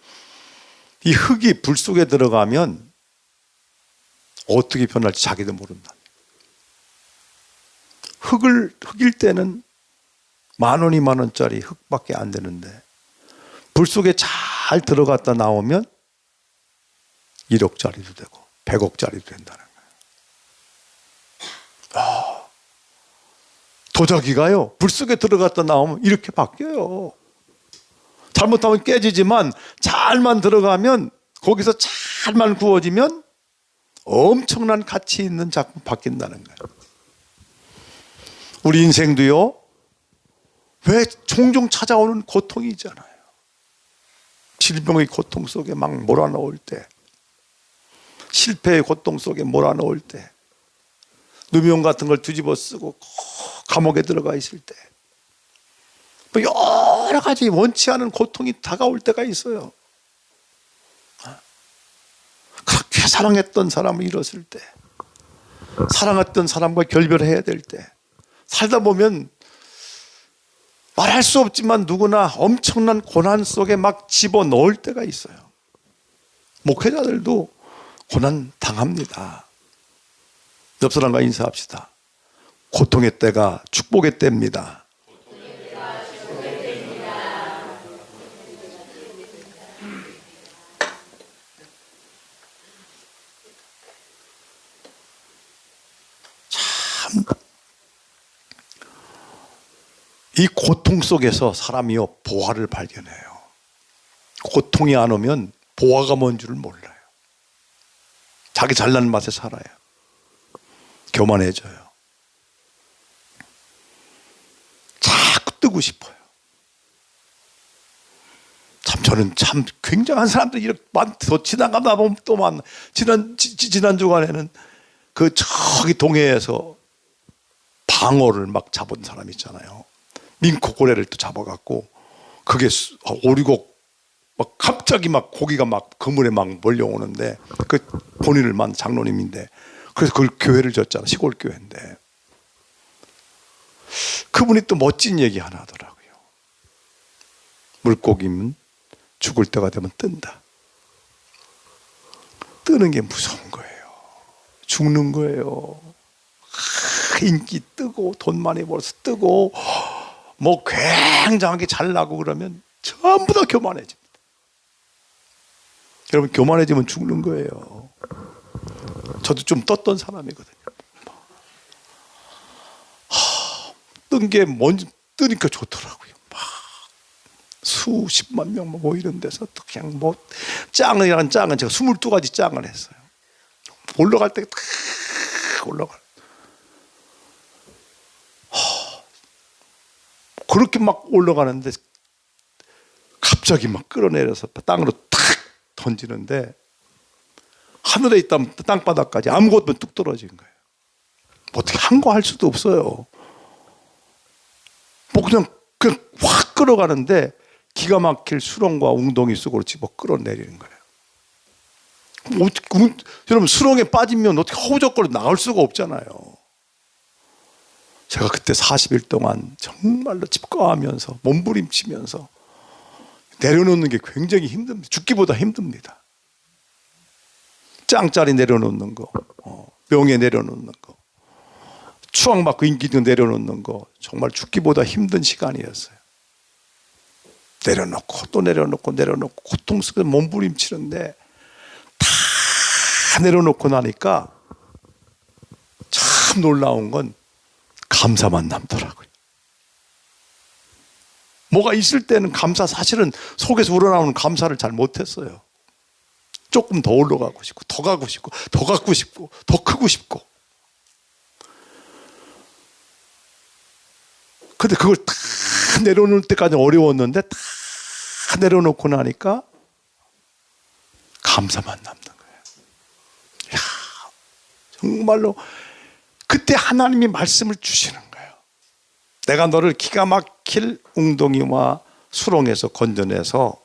이 흙이 불 속에 들어가면 어떻게 변할지 자기도 모른다. 흙일 때는 10,000원, 20,000원짜리 흙밖에 안 되는데 불 속에 잘 들어갔다 나오면 1억짜리도 되고 100억짜리도 된다는 거예요. 도자기가요 불 속에 들어갔다 나오면 이렇게 바뀌어요. 잘못하면 깨지지만 잘만 들어가면 거기서 잘만 구워지면 엄청난 가치 있는 작품 바뀐다는 거예요. 우리 인생도요 왜 종종 찾아오는 고통이 있잖아요. 질병의 고통 속에 막 몰아넣을 때, 실패의 고통 속에 몰아넣을 때, 누명 같은 걸 뒤집어 쓰고 감옥에 들어가 있을 때, 뭐 여러 가지 원치 않은 고통이 다가올 때가 있어요. 그렇게 사랑했던 사람을 잃었을 때, 사랑했던 사람과 결별해야 될 때, 살다 보면 말할 수 없지만 누구나 엄청난 고난 속에 막 집어넣을 때가 있어요. 목회자들도 고난 당합니다. 옆 사람과 인사합시다. 고통의 때가 축복의 때입니다. 참, 이 고통 속에서 사람이요 보화를 발견해요. 고통이 안 오면 보화가 뭔 줄을 몰라요. 자기 잘난 맛에 살아요. 교만해져요. 자꾸 뜨고 싶어요. 참 저는 참 굉장한 사람들이 이렇게 더 지나가다 보면 또 만나. 지난 주간에는 그 저기 동해에서 방어를 막 잡은 사람 있잖아요. 민코 고래를 또 잡아갖고 그게 오리고 막 갑자기 막 고기가 막 그물에 막 몰려오는데 그 본인을 만 장로님인데 그래서 그걸 교회를 졌잖아. 시골 교회인데 그분이 또 멋진 얘기 하나 하더라고요. 물고기는 죽을 때가 되면 뜬다. 뜨는 게 무서운 거예요. 죽는 거예요. 인기 뜨고 돈 많이 벌어서 뜨고 뭐 굉장하게 잘나고 그러면 전부 다 교만해집니다. 여러분 교만해지면 죽는 거예요. 저도 좀 떴던 사람이거든요. 뜬 게 뭔지 뜨니까 좋더라고요. 막 수십만 명 모이는 데서 또 그냥 뭐 짱이라는 짱은 제가 22가지 짱을 했어요. 올라갈 때 탁 올라갈. 그렇게 막 올라가는데 갑자기 막 끌어내려서 땅으로 탁 던지는데 하늘에 있던 땅바닥까지 아무것도 뚝 떨어진 거예요. 어떻게 한 거 할 수도 없어요. 뭐 그냥 확 끌어가는데 기가 막힐 수렁과 웅덩이 속으로 집어 끌어내리는 거예요. 여러분 수렁에 빠지면 어떻게 허우적거려 나올 수가 없잖아요. 제가 그때 40일 동안 정말로 집거하면서 몸부림치면서 내려놓는 게 굉장히 힘듭니다. 죽기보다 힘듭니다. 짱짜리 내려놓는 거, 명예 내려놓는 거, 추앙받고 인기도 내려놓는 거 정말 죽기보다 힘든 시간이었어요. 내려놓고 또 내려놓고 고통 속에서 몸부림치는데 다 내려놓고 나니까 참 놀라운 건 감사만 남더라고요. 뭐가 있을 때는 감사, 사실은 속에서 우러나오는 감사를 잘 못했어요. 조금 더 올라가고 싶고 더 가고 싶고 더 갖고 싶고 더 크고 싶고. 근데 그걸 다 내려놓을 때까지 어려웠는데 다 내려놓고 나니까 감사만 남는 거예요. 이야, 정말로 그때 하나님이 말씀을 주시는 거예요. 내가 너를 기가 막힐 웅덩이와 수렁에서 건져내서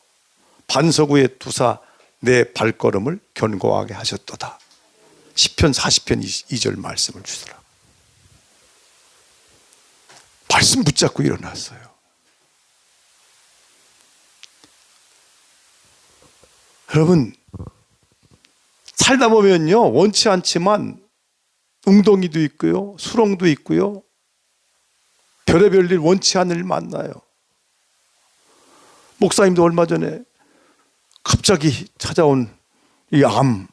반석 위에 두사 내 발걸음을 견고하게 하셨도다. 시편 40편 2절 말씀을 주더라. 말씀 붙잡고 일어났어요. 여러분 살다 보면요 원치 않지만 웅덩이도 있고요 수렁도 있고요 별의별 일 원치 않을 일 만나요. 목사님도 얼마 전에 갑자기 찾아온 이 암,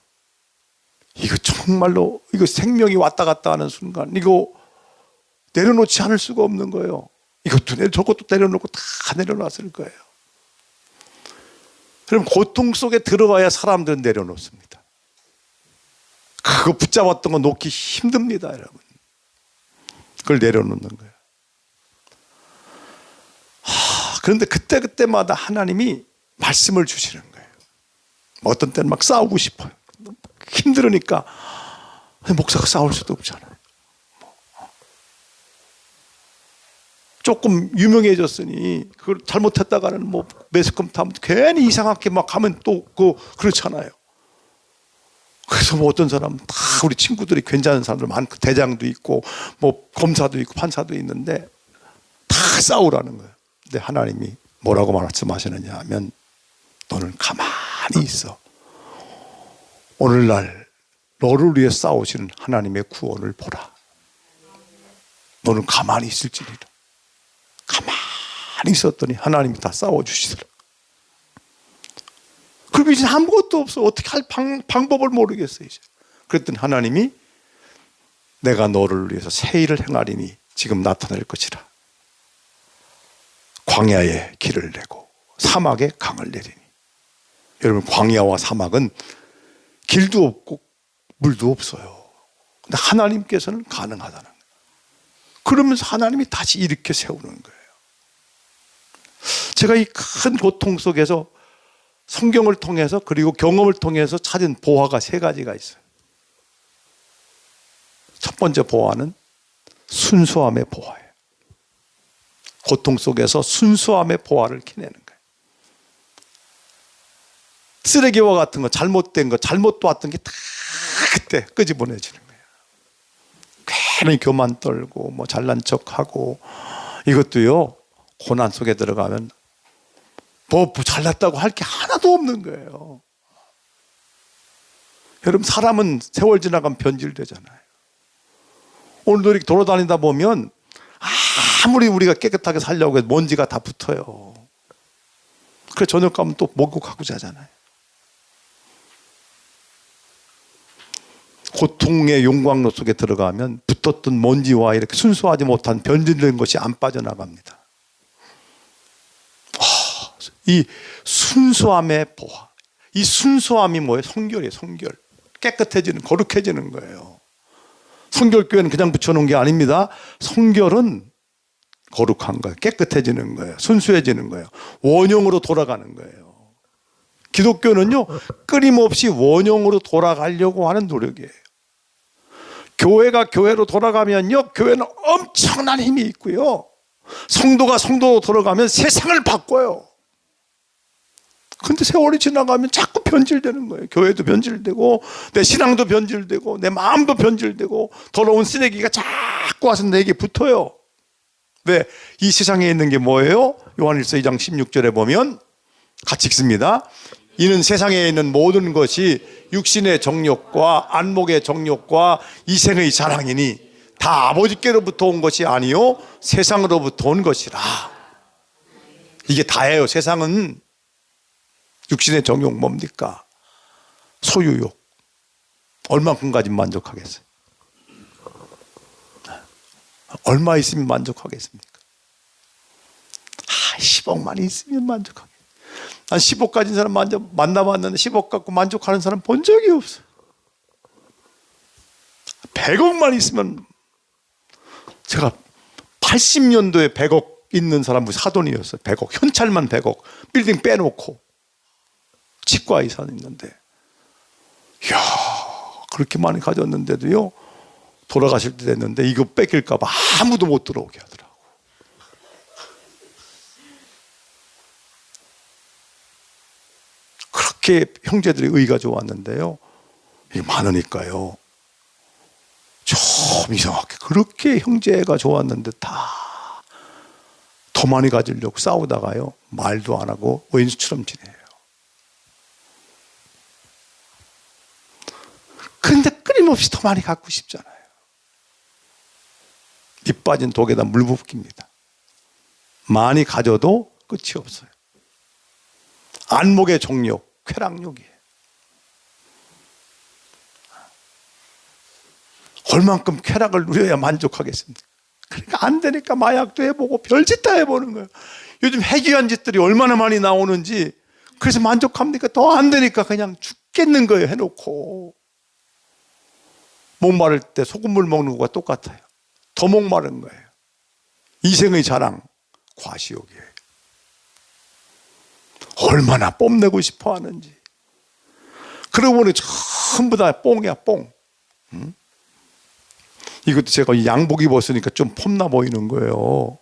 이거 정말로 이거 생명이 왔다 갔다 하는 순간 이거 내려놓지 않을 수가 없는 거예요. 이것도 저것도 내려놓고 다 내려놨을 거예요. 그럼 고통 속에 들어가야 사람들은 내려놓습니다. 그거 붙잡았던 거 놓기 힘듭니다, 여러분. 그걸 내려놓는 거예요. 그런데 그때마다 하나님이 말씀을 주시는 거예요. 어떤 때는 막 싸우고 싶어요. 힘들으니까 목사가 싸울 수도 없잖아요. 조금 유명해졌으니 그걸 잘못했다가는 뭐 매스컴 타면 괜히 이상하게 막 하면 또 그렇잖아요. 그래서 뭐 어떤 사람은 다 우리 친구들이 괜찮은 사람들 많고 대장도 있고 뭐 검사도 있고 판사도 있는데 다 싸우라는 거예요. 근데 하나님이 뭐라고 말씀하시느냐 하면 너는 가만히 있어. 오늘날 너를 위해 싸우시는 하나님의 구원을 보라. 너는 가만히 있을지니라. 가만히 있었더니 하나님이 다 싸워주시더라. 그럼 이제 아무것도 없어. 어떻게 할 방법을 모르겠어요. 이제. 그랬더니 하나님이 내가 너를 위해서 새 일을 행하리니 지금 나타낼 것이라. 광야에 길을 내고 사막에 강을 내리니. 여러분, 광야와 사막은 길도 없고 물도 없어요. 근데 하나님께서는 가능하다는 거예요. 그러면서 하나님이 다시 일으켜 세우는 거예요. 제가 이 큰 고통 속에서 성경을 통해서 그리고 경험을 통해서 찾은 보화가 세 가지가 있어요. 첫 번째 보화는 순수함의 보화예요. 고통 속에서 순수함의 보화를 캐내는 거예요. 쓰레기와 같은 거, 잘못된 거, 잘못 왔던 게 다 그때 끄집어내지는 거예요. 괜히 교만 떨고 뭐 잘난 척하고, 이것도요 고난 속에 들어가면 뭐 잘났다고 할 게 하나도 없는 거예요. 여러분, 사람은 세월 지나가면 변질되잖아요. 오늘도 이렇게 돌아다니다 보면 아무리 우리가 깨끗하게 살려고 해도 먼지가 다 붙어요. 그래서 저녁 가면 또 목욕하고 자잖아요. 고통의 용광로 속에 들어가면 붙었던 먼지와 이렇게 순수하지 못한 변질된 것이 안 빠져나갑니다. 이 순수함의 보화, 이 순수함이 뭐예요? 성결이에요. 성결. 깨끗해지는, 거룩해지는 거예요. 성결교회는 그냥 붙여놓은 게 아닙니다. 성결은 거룩한 거예요. 깨끗해지는 거예요. 순수해지는 거예요. 원형으로 돌아가는 거예요. 기독교는요, 끊임없이 원형으로 돌아가려고 하는 노력이에요. 교회가 교회로 돌아가면요, 교회는 엄청난 힘이 있고요, 성도가 성도로 돌아가면 세상을 바꿔요. 근데 세월이 지나가면 자꾸 변질되는 거예요. 교회도 변질되고 내 신앙도 변질되고 내 마음도 변질되고 더러운 쓰레기가 자꾸 와서 내게 붙어요. 왜? 이 세상에 있는 게 뭐예요? 요한일서 2장 16절에 보면 같이 읽습니다. 이는 세상에 있는 모든 것이 육신의 정욕과 안목의 정욕과 이생의 자랑이니 다 아버지께로부터 온 것이 아니요 세상으로부터 온 것이라. 이게 다예요. 세상은 육신의 정욕 뭡니까? 소유욕. 얼마큼까지 만족하겠어요? 얼마 있으면 만족하겠습니까? 10억만 있으면 만족하겠어요. 난 10억 가진 사람 만나봤는데 10억 갖고 만족하는 사람 본 적이 없어요. 100억만 있으면, 제가 80년도에 100억 있는 사람 사돈이었어요. 100억. 현찰만 100억. 빌딩 빼놓고 치과 의사 있는데, 이야, 그렇게 많이 가졌는데도요, 돌아가실 때 됐는데 이거 뺏길까봐 아무도 못 들어오게 하더라고. 그렇게 형제들이 의가 좋았는데요, 이게 많으니까요, 좀 이상하게 그렇게 형제가 좋았는데 다 더 많이 가지려고 싸우다가요, 말도 안 하고 원수처럼 지내요. 근데 끊임없이 더 많이 갖고 싶잖아요. 밑 빠진 독에다 물 붓깁니다. 많이 가져도 끝이 없어요. 안목의 정욕, 쾌락욕이에요. 얼만큼 쾌락을 누려야 만족하겠습니까? 그러니까 안 되니까 마약도 해보고 별짓 다 해보는 거예요. 요즘 해괴한 짓들이 얼마나 많이 나오는지. 그래서 만족합니까? 더 안 되니까 그냥 죽겠는 거예요. 해놓고. 목마를 때 소금물 먹는 것과 똑같아요. 더 목마른 거예요. 이생의 자랑, 과시욕이에요. 얼마나 뽐내고 싶어 하는지. 그러고 보니 전부 다 뽕이야, 뽕. 이것도 제가 이 양복 입었으니까 좀 폼나 보이는 거예요.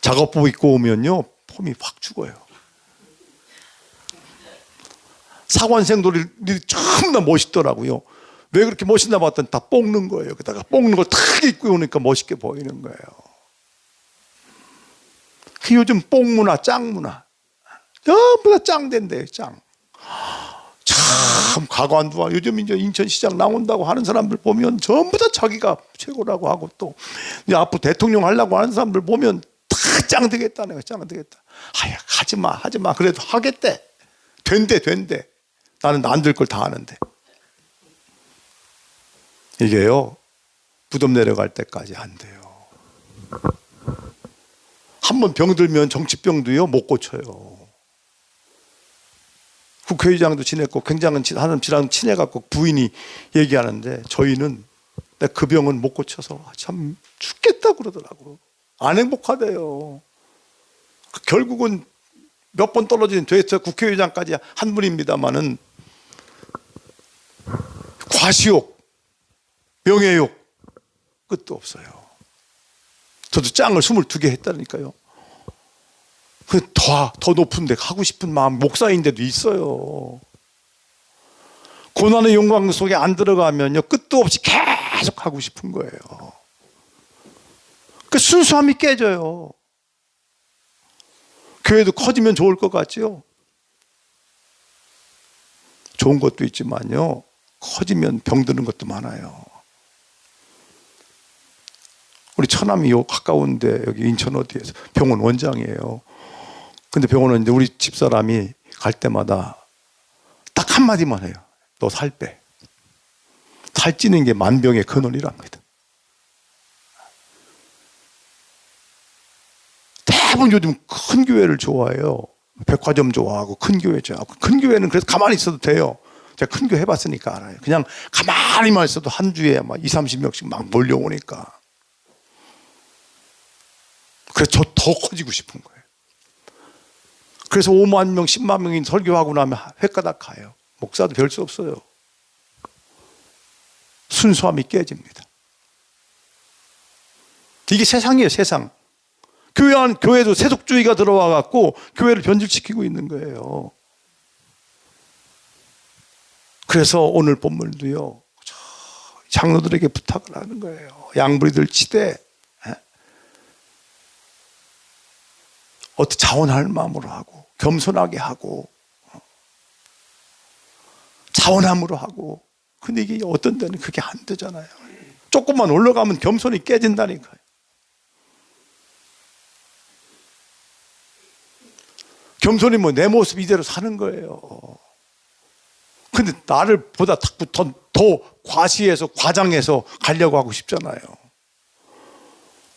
작업복 입고 오면요, 폼이 확 죽어요. 사관생들이 전부 다 멋있더라고요. 왜 그렇게 멋있나 봤더니 다 뽕는 거예요. 그다가 뽕는 걸 탁 입고 오니까 멋있게 보이는 거예요. 그 요즘 뽕문화, 짱문화. 전부 다 짱된대요, 짱. 참 가관두와 요즘 이제 인천시장 나온다고 하는 사람들 보면 전부 다 자기가 최고라고 하고, 또 이제 앞으로 대통령 하려고 하는 사람들 보면 다 짱 되겠다는 거야. 짱 되겠다. 아야, 하지마. 그래도 하겠대. 된대. 나는 안 될 걸 다 아는데. 이게요, 부담 내려갈 때까지 안 돼요. 한번 병들면 정치병도요 못 고쳐요. 국회의장도 지냈고 굉장한 하는 비랑 친해갖고 부인이 얘기하는데, 저희는 그 병은 못 고쳐서 참 죽겠다 그러더라고. 안 행복하대요. 결국은 몇 번 떨어진 돼서 국회의장까지 한 분입니다마는 과시욕, 명예욕 끝도 없어요. 저도 짱을 22개 했다니까요. 더 높은 데 가고 싶은 마음, 목사인데도 있어요. 고난의 영광 속에 안 들어가면요, 끝도 없이 계속 하고 싶은 거예요. 그 순수함이 깨져요. 교회도 커지면 좋을 것 같죠? 좋은 것도 있지만요, 커지면 병드는 것도 많아요. 우리 처남이 요 가까운데 여기 인천 어디에서 병원 원장이에요. 근데 병원은 이제 우리 집사람이 갈 때마다 딱 한마디만 해요. 너 살 빼. 살찌는 게 만병의 근원이랍니다. 대부분 요즘 큰 교회를 좋아해요. 백화점 좋아하고 큰 교회 좋아하고. 큰 교회는 그래서 가만히 있어도 돼요. 제가 큰 교회 해봤으니까 알아요. 그냥 가만히만 있어도 한 주에 막 20-30명씩 막 몰려오니까. 그래서 저 더 커지고 싶은 거예요. 그래서 5만 명, 10만 명이 설교하고 나면 횟가닥 가요. 목사도 별 수 없어요. 순수함이 깨집니다. 이게 세상이에요, 세상. 교회도 세속주의가 들어와 갖고 교회를 변질시키고 있는 거예요. 그래서 오늘 본문도요, 장로들에게 부탁을 하는 거예요. 양부리들 치되 어떻게 자원할 마음으로 하고, 겸손하게 하고, 자원함으로 하고. 근데 이게 어떤 데는 그게 안 되잖아요. 조금만 올라가면 겸손이 깨진다니까요. 겸손이 뭐 내 모습 이대로 사는 거예요. 근데 나를 보다 더 과시해서 과장해서 가려고 하고 싶잖아요.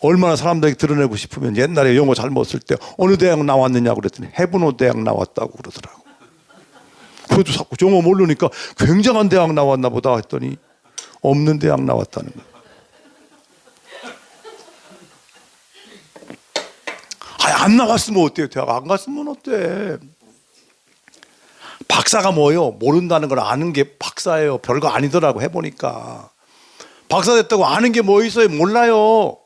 얼마나 사람들에게 드러내고 싶으면, 옛날에 영어 잘못 쓸 때 어느 대학 나왔느냐고 그랬더니 헤브노 대학 나왔다고 그러더라고. 그래도 자꾸 영어 모르니까 굉장한 대학 나왔나 보다 했더니 없는 대학 나왔다는 거예요. 안 나갔으면 어때요? 대학 안 갔으면 어때? 박사가 뭐예요? 모른다는 걸 아는 게 박사예요. 별거 아니더라고 해보니까. 박사 됐다고 아는 게 뭐 있어요? 몰라요.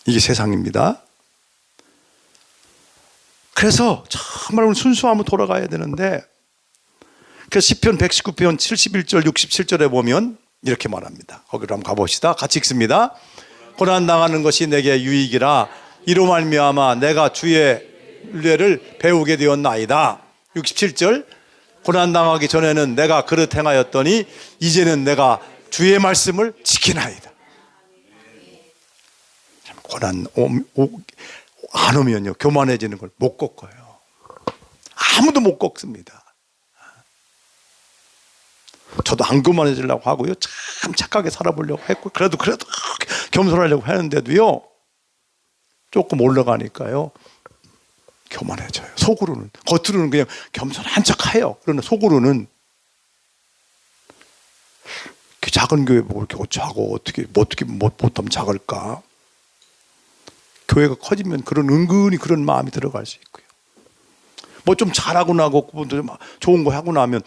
이게 세상입니다. 그래서 정말 오늘 순수함으로 돌아가야 되는데, 그래서 시편 119편 71절 67절에 보면 이렇게 말합니다. 거기로 한번 가봅시다. 같이 읽습니다. 고난당하는 것이 내게 유익이라 이로 말미암아 내가 주의 윤례를 배우게 되었나이다. 67절, 고난당하기 전에는 내가 그릇 행하였더니 이제는 내가 주의 말씀을 지키나이다. 고난 안 오면요, 교만해지는 걸 못 꺾어요. 아무도 못 꺾습니다. 저도 안 교만해지려고 하고요, 참 착하게 살아보려고 했고, 그래도 겸손하려고 하는데도요, 조금 올라가니까요 교만해져요. 속으로는, 겉으로는 그냥 겸손한 척해요. 그러나 속으로는 작은 교회 보고 이렇게 어쩌고 어떻게 못하면 작을까? 교회가 커지면 그런 은근히 그런 마음이 들어갈 수 있고요. 뭐 좀 잘하고 나고 그분들 좋은 거 하고 나면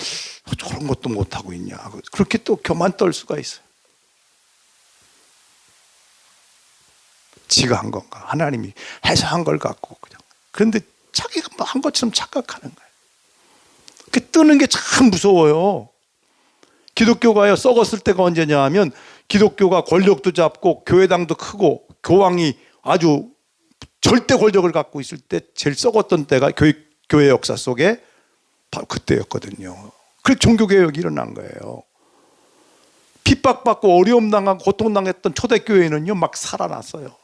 저런 것도 못 하고 있냐, 그렇게 또 교만 떨 수가 있어요. 지가 한 건가, 하나님이 해서 한 걸 갖고 그냥. 그런데 자기가 뭐 한 것처럼 착각하는 거예요. 그 뜨는 게 참 무서워요. 기독교가요, 썩었을 때가 언제냐 하면, 기독교가 권력도 잡고 교회당도 크고 교황이 아주 절대 권력을 갖고 있을 때 제일 썩었던 때가 교회 역사 속에 바로 그때였거든요. 그래서 종교개혁이 일어난 거예요. 핍박받고 어려움 당하고 고통당했던 초대교회는요 막 살아났어요.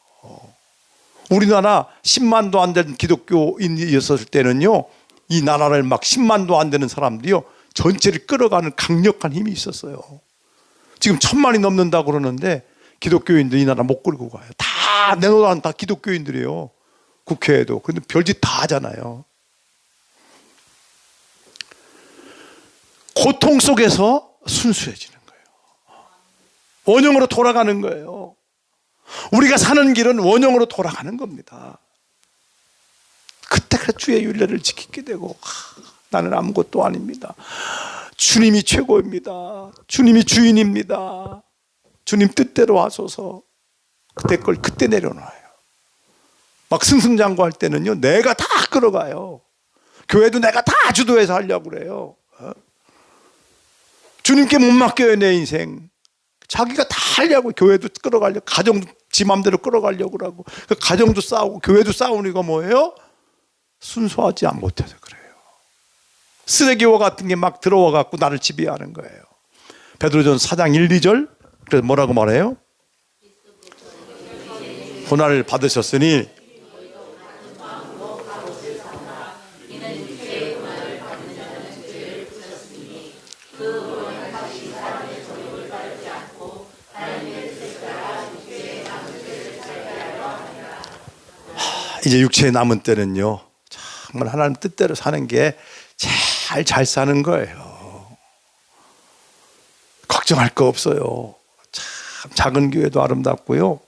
우리나라 10만도 안 되는 기독교인이었을 때는요, 이 나라를 막 10만도 안 되는 사람들이요 전체를 끌어가는 강력한 힘이 있었어요. 지금 1000만이 넘는다고 그러는데 기독교인들 이 나라 못 끌고 가요. 다 내노라는 다 기독교인들이에요. 국회에도. 근데 별짓 다 하잖아요. 고통 속에서 순수해지는 거예요. 원형으로 돌아가는 거예요. 우리가 사는 길은 원형으로 돌아가는 겁니다. 그때 주의 율례를 지키게 되고, 나는 아무것도 아닙니다. 주님이 최고입니다. 주님이 주인입니다. 주님 뜻대로 하소서. 그때 걸 그때 내려놔요. 막 승승장구할 때는요, 내가 다 끌어가요. 교회도 내가 다 주도해서 하려고 그래요. 주님께 못 맡겨요, 내 인생. 자기가 다 하려고, 교회도 끌어가려고, 가정도 지 맘대로 끌어가려고 그러고, 그 가정도 싸우고 교회도 싸우니까 뭐예요? 순수하지 못해서 그래요. 쓰레기와 같은 게 막 들어와 갖고 나를 지배하는 거예요. 베드로전서 4장 1, 2절. 그래서 뭐라고 말해요? 고난을 받으셨으니 이제 육체에 남은 때는요, 정말 하나님 뜻대로 사는 게 제일 잘 사는 거예요. 걱정할 거 없어요. 참 작은 교회도 아름답고요,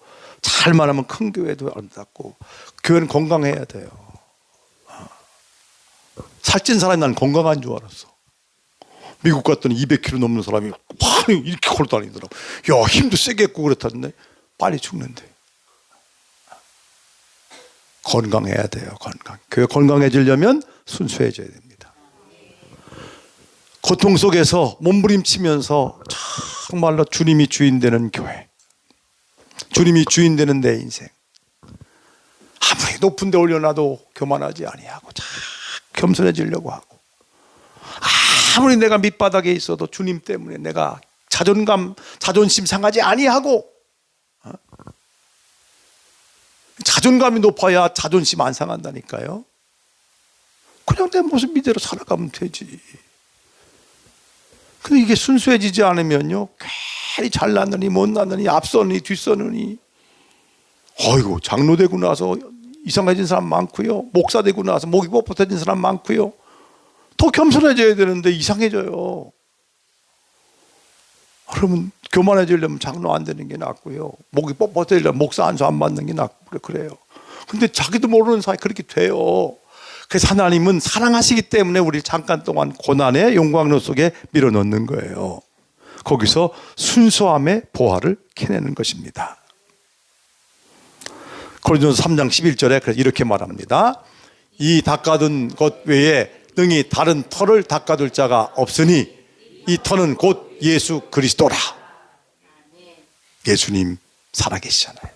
잘만 하면 큰 교회도 아름답고, 교회는 건강해야 돼요. 살찐 사람이 난 건강한 줄 알았어. 미국 갔더니 200kg 넘는 사람이 막 이렇게 걸어 다니더라고. 야, 힘도 세게 했고 그렇다는데 빨리 죽는데. 건강해야 돼요. 교회 건강해지려면 순수해져야 됩니다. 고통 속에서 몸부림치면서 정말로 주님이 주인 되는 교회, 주님이 주인 되는 내 인생. 아무리 높은 데 올려놔도 교만하지 아니하고 겸손해지려고 하고, 아무리 내가 밑바닥에 있어도 주님 때문에 내가 자존심 상하지 아니하고, 자존감이 높아야 자존심 안 상한다니까요. 그냥 내 모습 이대로 살아가면 되지. 근데 이게 순수해지지 않으면요, 괜히 잘났느니 못났느니 앞서느니 뒤서느니, 어이구, 장로 되고 나서 이상해진 사람 많고요, 목사 되고 나서 목이 뻣뻣해진 사람 많고요. 더 겸손해져야 되는데 이상해져요. 그러면 교만해지려면 장로 안 되는 게 낫고요, 목이 뻣뻣해지려면 목사 안수 안 받는 게 낫고 그래요. 근데 자기도 모르는 사이 그렇게 돼요. 그래서 하나님은 사랑하시기 때문에 우리를 잠깐 동안 고난의 용광로 속에 밀어넣는 거예요. 거기서 순수함의 보화를 캐내는 것입니다. 고린도서 3장 11절에 그래서 이렇게 말합니다. 이 닦아둔 것 외에 능히 다른 터를 닦아둘 자가 없으니 이 터는 곧 예수 그리스도라. 예수님 살아계시잖아요.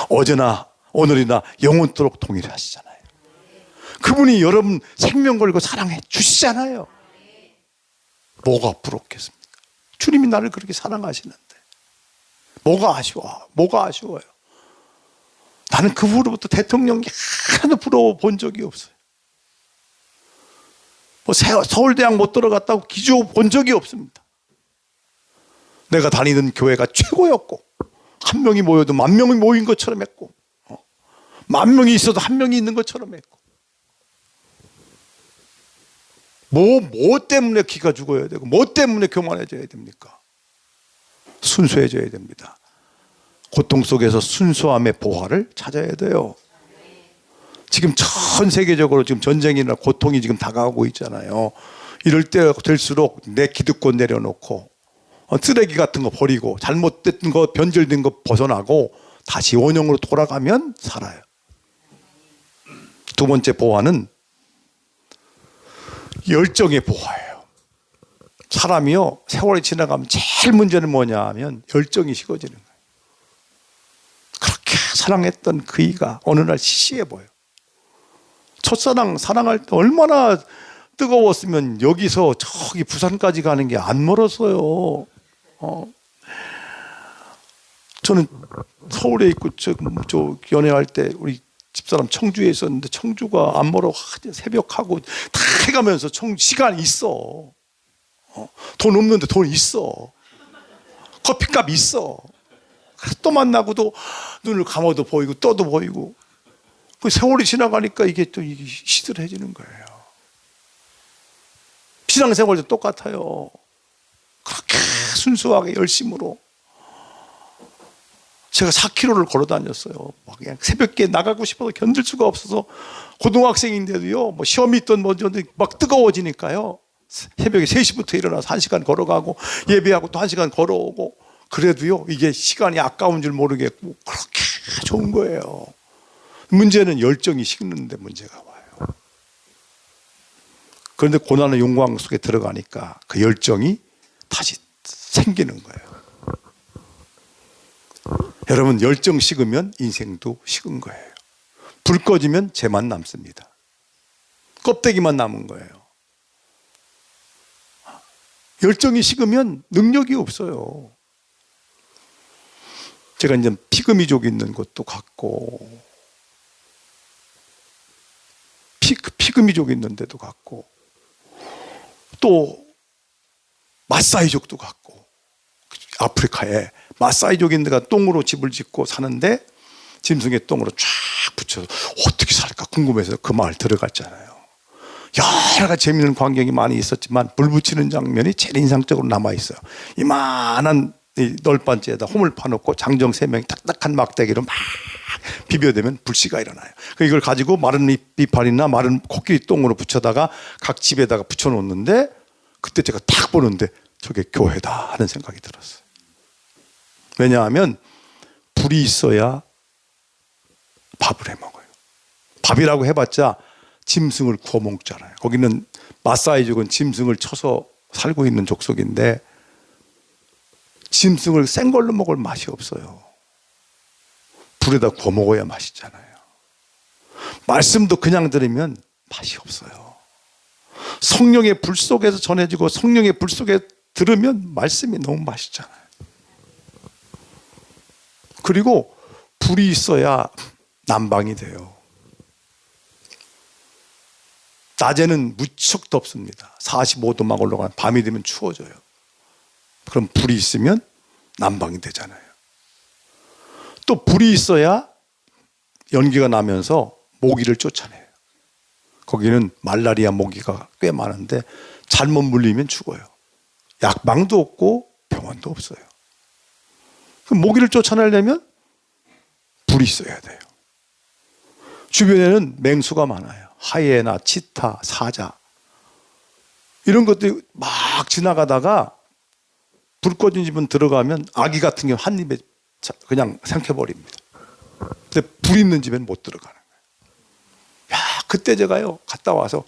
어제나 오늘이나 영원토록 동일하시잖아요. 그분이 여러분 생명 걸고 사랑해 주시잖아요. 뭐가 부럽겠습니까? 주님이 나를 그렇게 사랑하시는데 뭐가 아쉬워? 뭐가 아쉬워요? 나는 그 후로부터 대통령이 하나도 부러워 본 적이 없어요. 뭐 서울대학 못 들어갔다고 기조 본 적이 없습니다. 내가 다니던 교회가 최고였고, 한 명이 모여도 10,000명이 모인 것처럼 했고, 10,000명이 있어도 한 명이 있는 것처럼 했고, 뭐 때문에 기가 죽어야 되고, 뭐 때문에 교만해져야 됩니까? 순수해져야 됩니다. 고통 속에서 순수함의 보화를 찾아야 돼요. 지금 전 세계적으로 지금 전쟁이나 고통이 지금 다가오고 있잖아요. 이럴 때 될수록 내 기득권 내려놓고 쓰레기 같은 거 버리고 잘못된 거 변질된 거 벗어나고 다시 원형으로 돌아가면 살아요. 두 번째 보화는 열정의 보화예요. 사람이요, 세월이 지나가면 제일 문제는 뭐냐 하면 열정이 식어지는 거예요. 그렇게 사랑했던 그이가 어느 날 시시해 보여. 첫사랑 사랑할 때 얼마나 뜨거웠으면 여기서 저기 부산까지 가는 게 안 멀었어요. 저는 서울에 있고 저 연애할 때 우리 집사람 청주에 있었는데 청주가 안 멀어. 새벽하고 다 해가면서 시간이 있어. 돈 없는데 돈 있어. 커피값 있어. 또 만나고도 눈을 감아도 보이고 떠도 보이고. 그 세월이 지나가니까 이게 또 시들해지는 거예요. 신앙생활도 똑같아요. 그렇게 순수하게 열심으로. 제가 4km를 걸어 다녔어요. 막 그냥 새벽에 나가고 싶어서 견딜 수가 없어서 고등학생인데도요. 뭐 시험이 있던 막 뜨거워지니까요. 새벽에 3시부터 일어나서 1시간 걸어가고 예배하고 또 1시간 걸어오고 그래도요. 이게 시간이 아까운 줄 모르겠고 그렇게 좋은 거예요. 문제는 열정이 식는데 문제가 와요. 그런데 고난의 영광 속에 들어가니까 그 열정이 다시 생기는 거예요. 여러분, 열정 식으면 인생도 식은 거예요. 불 꺼지면 죄만 남습니다. 껍데기만 남은 거예요. 열정이 식으면 능력이 없어요. 제가 이제 피그미족 있는 것도 갔고 피그미족 있는 데도 갔고 또 마사이족도 갔고 아프리카에 마사이족 있는 데가 똥으로 집을 짓고 사는데 짐승의 똥으로 쫙 붙여서 어떻게 살까 궁금해서 그 마을 들어갔잖아요. 여러 가지 재미있는 광경이 많이 있었지만 불 붙이는 장면이 제일 인상적으로 남아있어요. 이만한 널빤지에다 홈을 파놓고 장정 3명이 딱딱한 막대기로 막 비벼대면 불씨가 일어나요. 이걸 가지고 마른 이파리나 마른 코끼리 똥으로 붙여다가 각 집에다가 붙여놓는데 그때 제가 딱 보는데 저게 교회다 하는 생각이 들었어요. 왜냐하면 불이 있어야 밥을 해 먹어요. 밥이라고 해봤자 짐승을 구워 먹잖아요. 거기는 마사이족은 짐승을 쳐서 살고 있는 족속인데 짐승을 생 걸로 먹을 맛이 없어요. 불에다 구워 먹어야 맛있잖아요. 말씀도 그냥 들으면 맛이 없어요. 성령의 불 속에서 전해지고 성령의 불 속에 들으면 말씀이 너무 맛있잖아요. 그리고 불이 있어야 난방이 돼요. 낮에는 무척 덥습니다. 45도 막 올라가면 밤이 되면 추워져요. 그럼 불이 있으면 난방이 되잖아요. 또 불이 있어야 연기가 나면서 모기를 쫓아내요. 거기는 말라리아 모기가 꽤 많은데 잘못 물리면 죽어요. 약방도 없고 병원도 없어요. 그럼 모기를 쫓아내려면 불이 있어야 돼요. 주변에는 맹수가 많아요. 하이에나, 치타, 사자 이런 것들이 막 지나가다가 불 꺼진 집은 들어가면 아기 같은 경우 한 입에 그냥 삼켜버립니다. 근데 불 있는 집에는 못 들어가는 거예요. 야, 그때 제가요 갔다 와서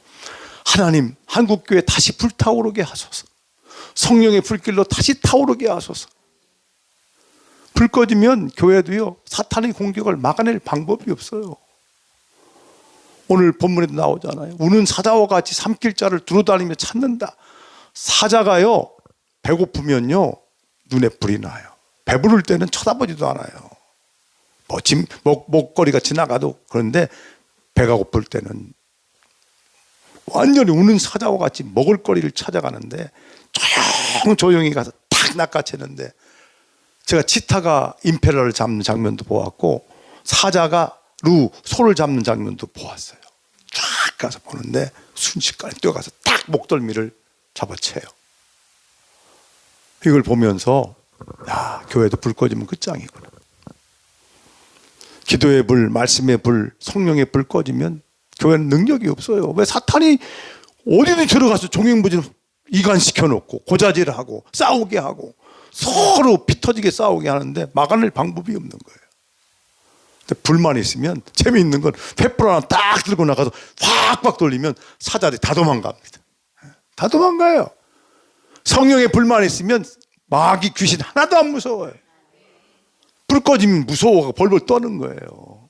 하나님 한국교회 다시 불타오르게 하소서. 성령의 불길로 다시 타오르게 하소서. 불 꺼지면 교회도요 사탄의 공격을 막아낼 방법이 없어요. 오늘 본문에도 나오잖아요. 우는 사자와 같이 삼킬자를 두루다니며 찾는다. 사자가요 배고프면요 눈에 불이 나요. 배부를 때는 쳐다보지도 않아요. 먹거리가 지나가도. 그런데 배가 고플 때는 완전히 우는 사자와 같이 먹을거리를 찾아가는데 조용히 가서 탁 낚아채는데 제가 치타가 임페러를 잡는 장면도 보았고 사자가 소를 잡는 장면도 보았어요. 쫙 가서 보는데 순식간에 뛰어가서 딱 목덜미를 잡아채요. 이걸 보면서 야, 교회도 불 꺼지면 끝장이구나. 기도의 불, 말씀의 불, 성령의 불 꺼지면 교회는 능력이 없어요. 왜? 사탄이 어디든 들어가서 종횡무진 이간시켜 놓고 고자질을 하고 싸우게 하고 서로 피 터지게 싸우게 하는데 막아낼 방법이 없는 거예요. 근데 불만 있으면 재미있는 건 횃불 하나 딱 들고 나가서 확확 돌리면 사자들이 다 도망갑니다. 다 도망가요. 성령의 불만 있으면 마귀 귀신 하나도 안 무서워요. 불 꺼지면 무서워가 벌벌 떠는 거예요.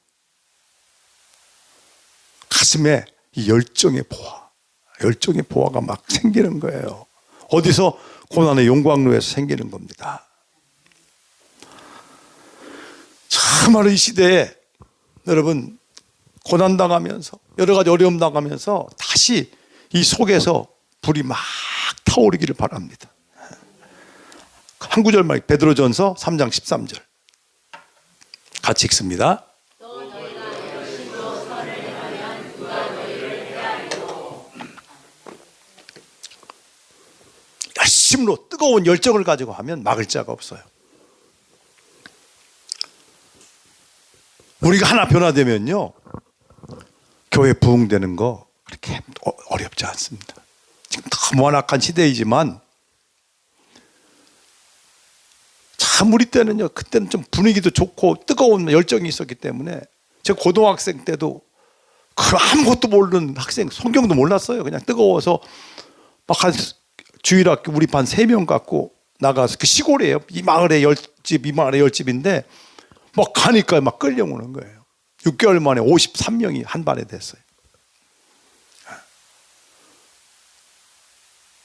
가슴에 이 열정의 보화가 막 생기는 거예요. 어디서? 고난의 용광로에서 생기는 겁니다. 참말로 이 시대에 여러분 고난당하면서 여러 가지 어려움 당하면서 다시 이 속에서 불이 막 타오르기를 바랍니다. 한 구절만 베드로전서 3장 13절 같이 읽습니다. 열심으로 뜨거운 열정을 가지고 하면 막을 자가 없어요. 우리가 하나 변화되면요 교회 부흥되는 거 그렇게 어렵지 않습니다. 지금 너무 완악한 시대이지만 참 우리 때는요 그때는 좀 분위기도 좋고 뜨거운 열정이 있었기 때문에 제가 고등학생 때도 그 아무것도 모르는 학생 성경도 몰랐어요. 그냥 뜨거워서 막 한 주일학교 우리 반 3명 갖고 나가서 그 시골이에요. 이 마을에 10집 이 마을에 10집인데 막 가니까 막 끌려오는 거예요. 6개월 만에 53명이 한 반에 됐어요.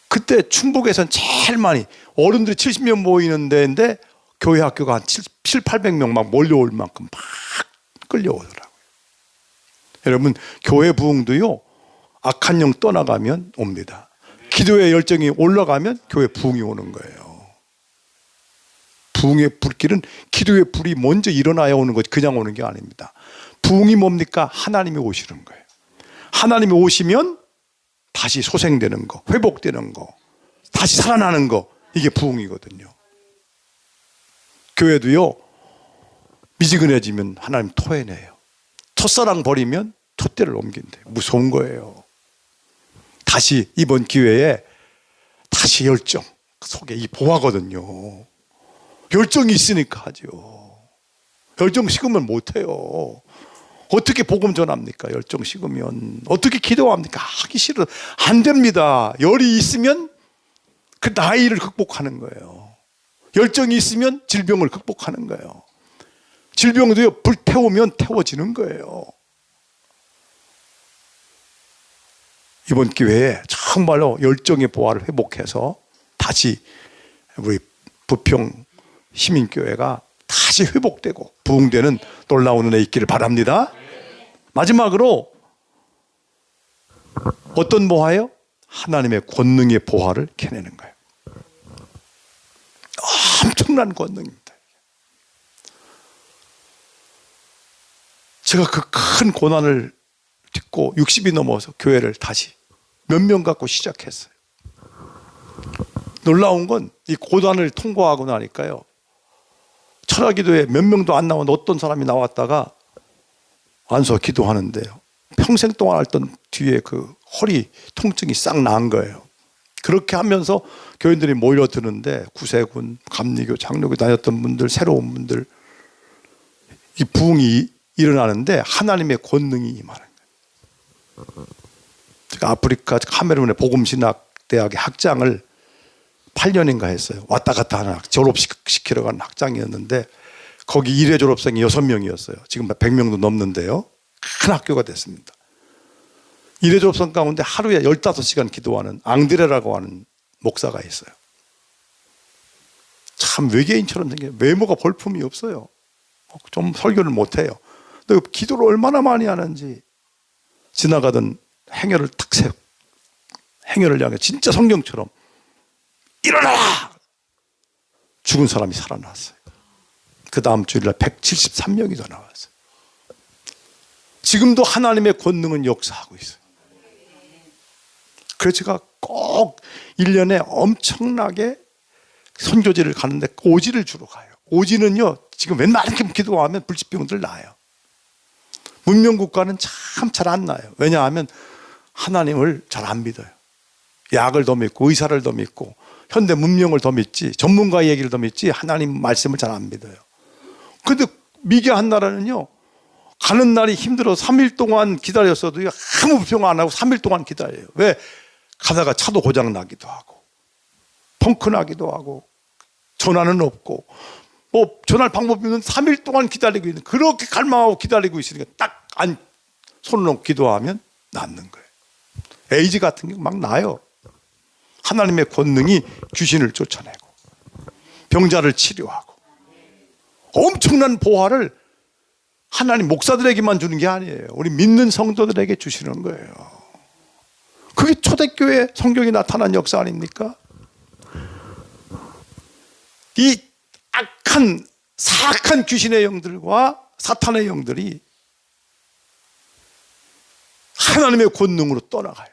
그때 충북에선 제일 많이 어른들이 70명 모이는 데인데 교회 학교가 한 700-800명 막 몰려올 만큼 막 끌려오더라고요. 여러분 교회 부흥도요 악한 영 떠나가면 옵니다. 기도의 열정이 올라가면 교회 부흥이 오는 거예요. 부흥의 불길은 기도의 불이 먼저 일어나야 오는 거지 그냥 오는 게 아닙니다. 부흥이 뭡니까? 하나님이 오시는 거예요. 하나님이 오시면 다시 소생되는 거, 회복되는 거, 다시 살아나는 거 이게 부흥이거든요. 교회도요 미지근해지면 하나님 토해내요. 첫사랑 버리면 촛대를 옮긴대요. 무서운 거예요. 다시 이번 기회에 다시 열정 속에 이 보화거든요. 열정이 있으니까 하죠. 열정 식으면 못해요. 어떻게 복음 전합니까? 열정 식으면 어떻게 기도합니까? 하기 싫어. 안 됩니다. 열이 있으면 그 나이를 극복하는 거예요. 열정이 있으면 질병을 극복하는 거예요. 질병도요 불태우면 태워지는 거예요. 이번 기회에 정말로 열정의 보화를 회복해서 다시 우리 부평 시민교회가 다시 회복되고 부흥되는 놀라운 은혜 있기를 바랍니다. 마지막으로 어떤 보화요? 하나님의 권능의 보화를 캐내는 거예요. 엄청난 권능입니다. 제가 그 큰 고난을 딛고 60이 넘어서 교회를 다시 몇 명 갖고 시작했어요. 놀라운 건 이 고난을 통과하고 나니까요. 철학기도에 몇 명도 안 나온 어떤 사람이 나왔다가 와서 기도하는데요. 평생 동안 앓던 뒤에 그 허리 통증이 싹 나은 거예요. 그렇게 하면서 교인들이 모여드는데 구세군, 감리교, 장로교 다녔던 분들, 새로운 분들 이 부흥이 일어나는데 하나님의 권능이 임하는 거예요. 제가 아프리카 카메룬의 복음신학대학의 학장을 8년인가 했어요. 왔다 갔다 하는 졸업시키러 가는 학장이었는데 거기 1회 졸업생이 6명이었어요. 지금 100명도 넘는데요. 큰 학교가 됐습니다. 1회 졸업생 가운데 하루에 15시간 기도하는 앙드레라고 하는 목사가 있어요. 참 외계인처럼 생겨요. 외모가 볼품이 없어요. 좀 설교를 못해요. 근데 기도를 얼마나 많이 하는지 지나가던 행여를 탁 세워 행여를 향해 진짜 성경처럼 일어나라! 죽은 사람이 살아났어요. 그 다음 주일날 173명이 더 나왔어요. 지금도 하나님의 권능은 역사하고 있어요. 그래서 제가 꼭 1년에 엄청나게 선교지를 가는데 오지를 주러 가요. 오지는요 지금 웬만큼 기도하면 불치병들 나아요. 문명국가는 참 잘 안 나요. 왜냐하면 하나님을 잘 안 믿어요. 약을 더 믿고 의사를 더 믿고 현대 문명을 더 믿지 전문가 얘기를 더 믿지 하나님 말씀을 잘 안 믿어요. 근데 미개 한 나라는요, 가는 날이 힘들어 3일 동안 기다렸어도 아무 불평 안 하고 3일 동안 기다려요. 왜? 가다가 차도 고장 나기도 하고 펑크 나기도 하고 전화는 없고 뭐 전화할 방법이 없는 3일 동안 기다리고 있는, 그렇게 갈망하고 기다리고 있으니까 딱 손을 놓고 기도하면 낫는 거예요. 에이즈 같은 게 막 나요. 하나님의 권능이 귀신을 쫓아내고 병자를 치료하고 엄청난 보화를 하나님 목사들에게만 주는 게 아니에요. 우리 믿는 성도들에게 주시는 거예요. 그게 초대교회 성경에 나타난 역사 아닙니까? 이 악한 사악한 귀신의 영들과 사탄의 영들이 하나님의 권능으로 떠나가요.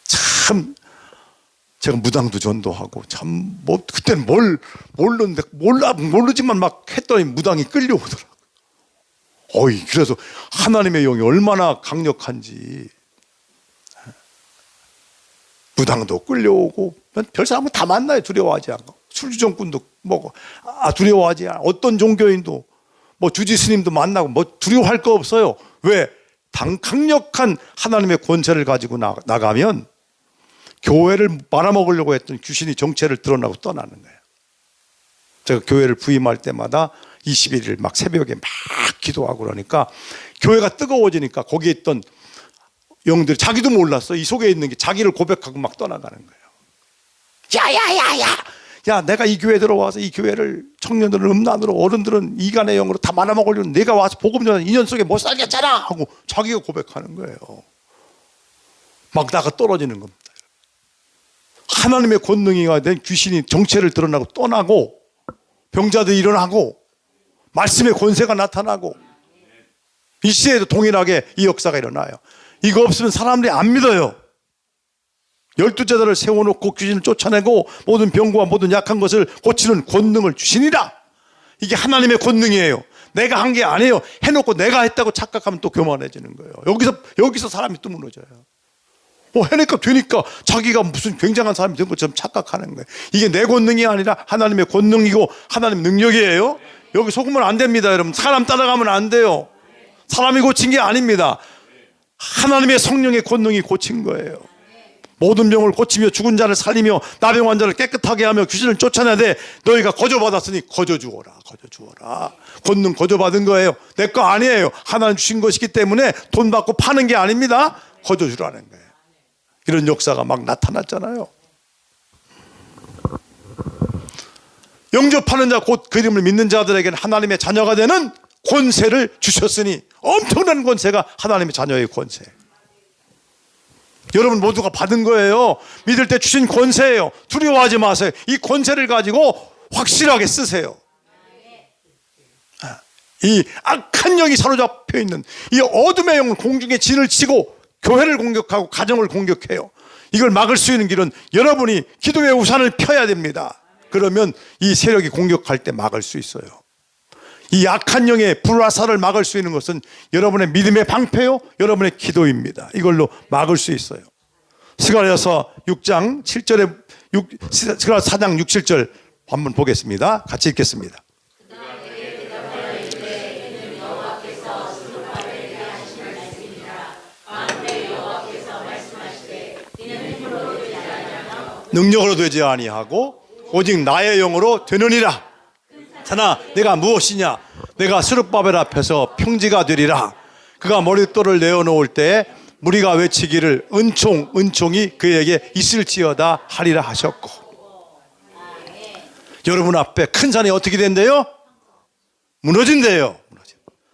참 제가 무당도 전도하고 참 뭐 그때는 모르는데 모르지만 막 했더니 무당이 끌려오더라고요. 그래서 하나님의 영이 얼마나 강력한지 무당도 끌려오고 별 사람은 다 만나요. 두려워하지 않고 술주정꾼도 뭐고 두려워하지 않아. 어떤 종교인도 뭐 주지 스님도 만나고 뭐 두려워할 거 없어요. 왜? 강력한 하나님의 권세를 가지고 나가면 교회를 말아먹으려고 했던 귀신이 정체를 드러나고 떠나는 거예요. 제가 교회를 부임할 때마다 21일 막 새벽에 막 기도하고 그러니까 교회가 뜨거워지니까 거기에 있던 영들이 자기도 몰랐어. 이 속에 있는 게 자기를 고백하고 막 떠나가는 거예요. 야, 내가 이 교회 들어와서 이 교회를 청년들은 음란으로, 어른들은 이간의 영으로 다 말아먹으려는, 내가 와서 복음 전한 2년 속에 못 살겠잖아 하고 자기가 고백하는 거예요. 막 나가 떨어지는 겁니다. 하나님의 권능이가 된 귀신이 정체를 드러나고 떠나고 병자들이 일어나고 말씀의 권세가 나타나고 이 시대에도 동일하게 이 역사가 일어나요. 이거 없으면 사람들이 안 믿어요. 12제자를 세워놓고 귀신을 쫓아내고 모든 병과 모든 약한 것을 고치는 권능을 주시니라. 이게 하나님의 권능이에요. 내가 한 게 아니에요. 해놓고 내가 했다고 착각하면 또 교만해지는 거예요. 여기서 사람이 또 무너져요. 해니까 되니까 자기가 무슨 굉장한 사람이 된 것처럼 착각하는 거예요. 이게 내 권능이 아니라 하나님의 권능이고 하나님의 능력이에요. 여기 속으면 안 됩니다, 여러분. 사람 따라가면 안 돼요. 사람이 고친 게 아닙니다. 하나님의 성령의 권능이 고친 거예요. 모든 병을 고치며 죽은 자를 살리며 나병 환자를 깨끗하게 하며 귀신을 쫓아내되 너희가 거저받았으니 거저주어라. 권능 거저받은 거예요. 내 거 아니에요. 하나님 주신 것이기 때문에 돈 받고 파는 게 아닙니다. 거저주라는 거예요. 이런 역사가 막 나타났잖아요. 영접하는 자 곧 그 이름을 믿는 자들에게는 하나님의 자녀가 되는 권세를 주셨으니, 엄청난 권세가 하나님의 자녀의 권세. 여러분 모두가 받은 거예요. 믿을 때 주신 권세예요. 두려워하지 마세요. 이 권세를 가지고 확실하게 쓰세요. 이 악한 영이 사로잡혀 있는 이 어둠의 영은 공중에 진을 치고 교회를 공격하고 가정을 공격해요. 이걸 막을 수 있는 길은 여러분이 기도의 우산을 펴야 됩니다. 그러면 이 세력이 공격할 때 막을 수 있어요. 이 악한 영의 불화살을 막을 수 있는 것은 여러분의 믿음의 방패요, 여러분의 기도입니다. 이걸로 막을 수 있어요. 스가랴서 6장 7절에 스가랴 4장 6, 7절 한번 보겠습니다. 같이 읽겠습니다. 능력으로 되지 아니하고 오직 나의 영으로 되느니라. 하나 내가 무엇이냐? 내가 스룹바벨 앞에서 평지가 되리라. 그가 머릿돌을 내어놓을 때 무리가 외치기를 은총이 그에게 있을지어다 하리라 하셨고. 여러분 앞에 큰 산이 어떻게 된대요? 무너진대요.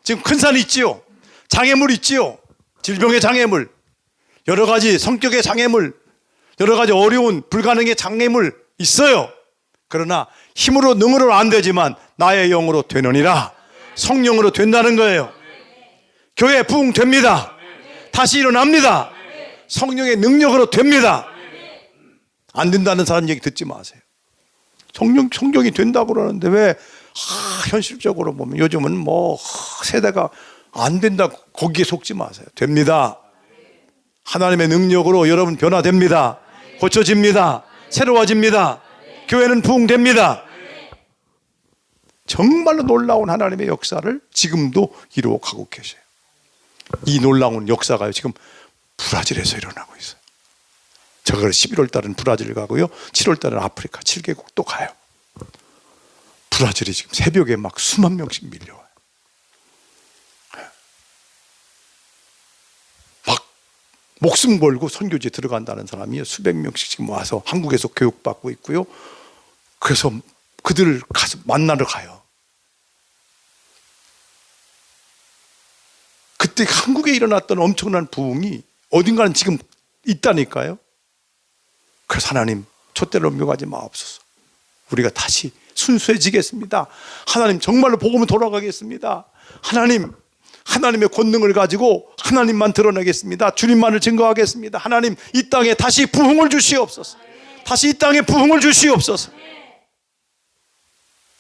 지금 큰 산이 있지요. 장애물 있지요. 질병의 장애물, 여러 가지 성격의 장애물, 여러 가지 어려운 불가능의 장애물 있어요. 그러나 힘으로 능으로 안 되지만 나의 영으로 되느니라. 성령으로 된다는 거예요. 교회 부흥됩니다. 다시 일어납니다. 성령의 능력으로 됩니다. 안 된다는 사람 얘기 듣지 마세요. 성령이 된다고 그러는데 왜 현실적으로 보면 요즘은 뭐 세대가 안 된다, 거기에 속지 마세요. 됩니다. 하나님의 능력으로 여러분 변화됩니다. 고쳐집니다. 새로워집니다. 교회는 부흥됩니다. 정말로 놀라운 하나님의 역사를 지금도 이루어가고 계세요. 이 놀라운 역사가 지금 브라질에서 일어나고 있어요. 제가 11월 달은 브라질 가고요, 7월 달은 아프리카 7개국 또 가요. 브라질이 지금 새벽에 막 수만 명씩 밀려와요. 막 목숨 걸고 선교지에 들어간다는 사람이 수백 명씩 지금 와서 한국에서 교육받고 있고요. 그래서 그들을 가서 만나러 가요. 그때 한국에 일어났던 엄청난 부흥이 어딘가는 지금 있다니까요. 그래서 하나님, 촛대를 옮겨가지 마옵소서. 우리가 다시 순수해지겠습니다. 하나님, 정말로 복음을 돌아가겠습니다. 하나님, 하나님의 권능을 가지고 하나님만 드러내겠습니다. 주님만을 증거하겠습니다. 하나님, 이 땅에 다시 부흥을 주시옵소서. 다시 이 땅에 부흥을 주시옵소서.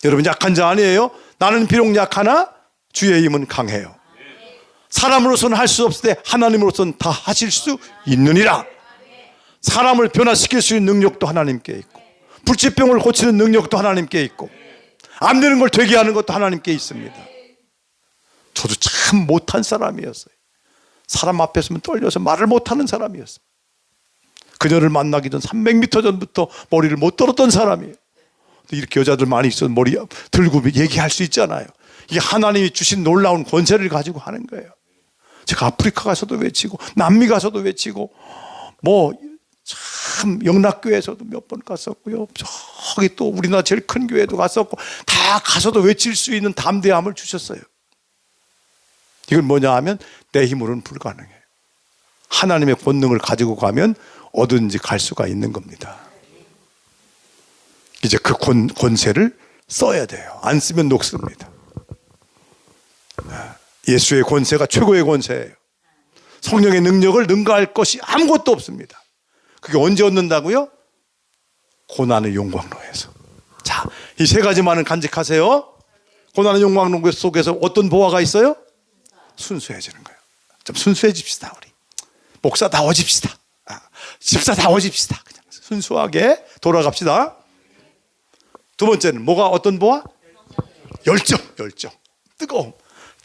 여러분, 약한 자 아니에요? 나는 비록 약하나 주의 힘은 강해요. 사람으로서는 할 수 없을 때 하나님으로서는 다 하실 수 있느니라. 사람을 변화시킬 수 있는 능력도 하나님께 있고, 불치병을 고치는 능력도 하나님께 있고, 안 되는 걸 되게 하는 것도 하나님께 있습니다. 저도 참 못한 사람이었어요. 사람 앞에 서면 떨려서 말을 못하는 사람이었어요. 그녀를 만나기 전 300m 전부터 머리를 못 들었던 사람이에요. 이렇게 여자들 많이 있어서 머리 들고 얘기할 수 있잖아요. 이게 하나님이 주신 놀라운 권세를 가지고 하는 거예요. 제가 아프리카 가서도 외치고, 남미 가서도 외치고, 뭐 참 영락교회에서도 몇 번 갔었고요, 저기 또 우리나라 제일 큰 교회도 갔었고, 다 가서도 외칠 수 있는 담대함을 주셨어요. 이건 뭐냐 하면 내 힘으로는 불가능해요. 하나님의 권능을 가지고 가면 어딘지 갈 수가 있는 겁니다. 이제 그 권세를 써야 돼요. 안 쓰면 녹습니다. 예수의 권세가 최고의 권세예요. 성령의 능력을 능가할 것이 아무것도 없습니다. 그게 언제 얻는다고요? 고난의 용광로에서. 자, 이 세 가지만은 간직하세요. 고난의 용광로 속에서 어떤 보화가 있어요? 순수해지는 거예요. 좀 순수해집시다. 우리 목사다워집시다. 집사다워집시다. 그냥 순수하게 돌아갑시다. 두 번째는 뭐가, 어떤 보화? 열정. 뜨거움.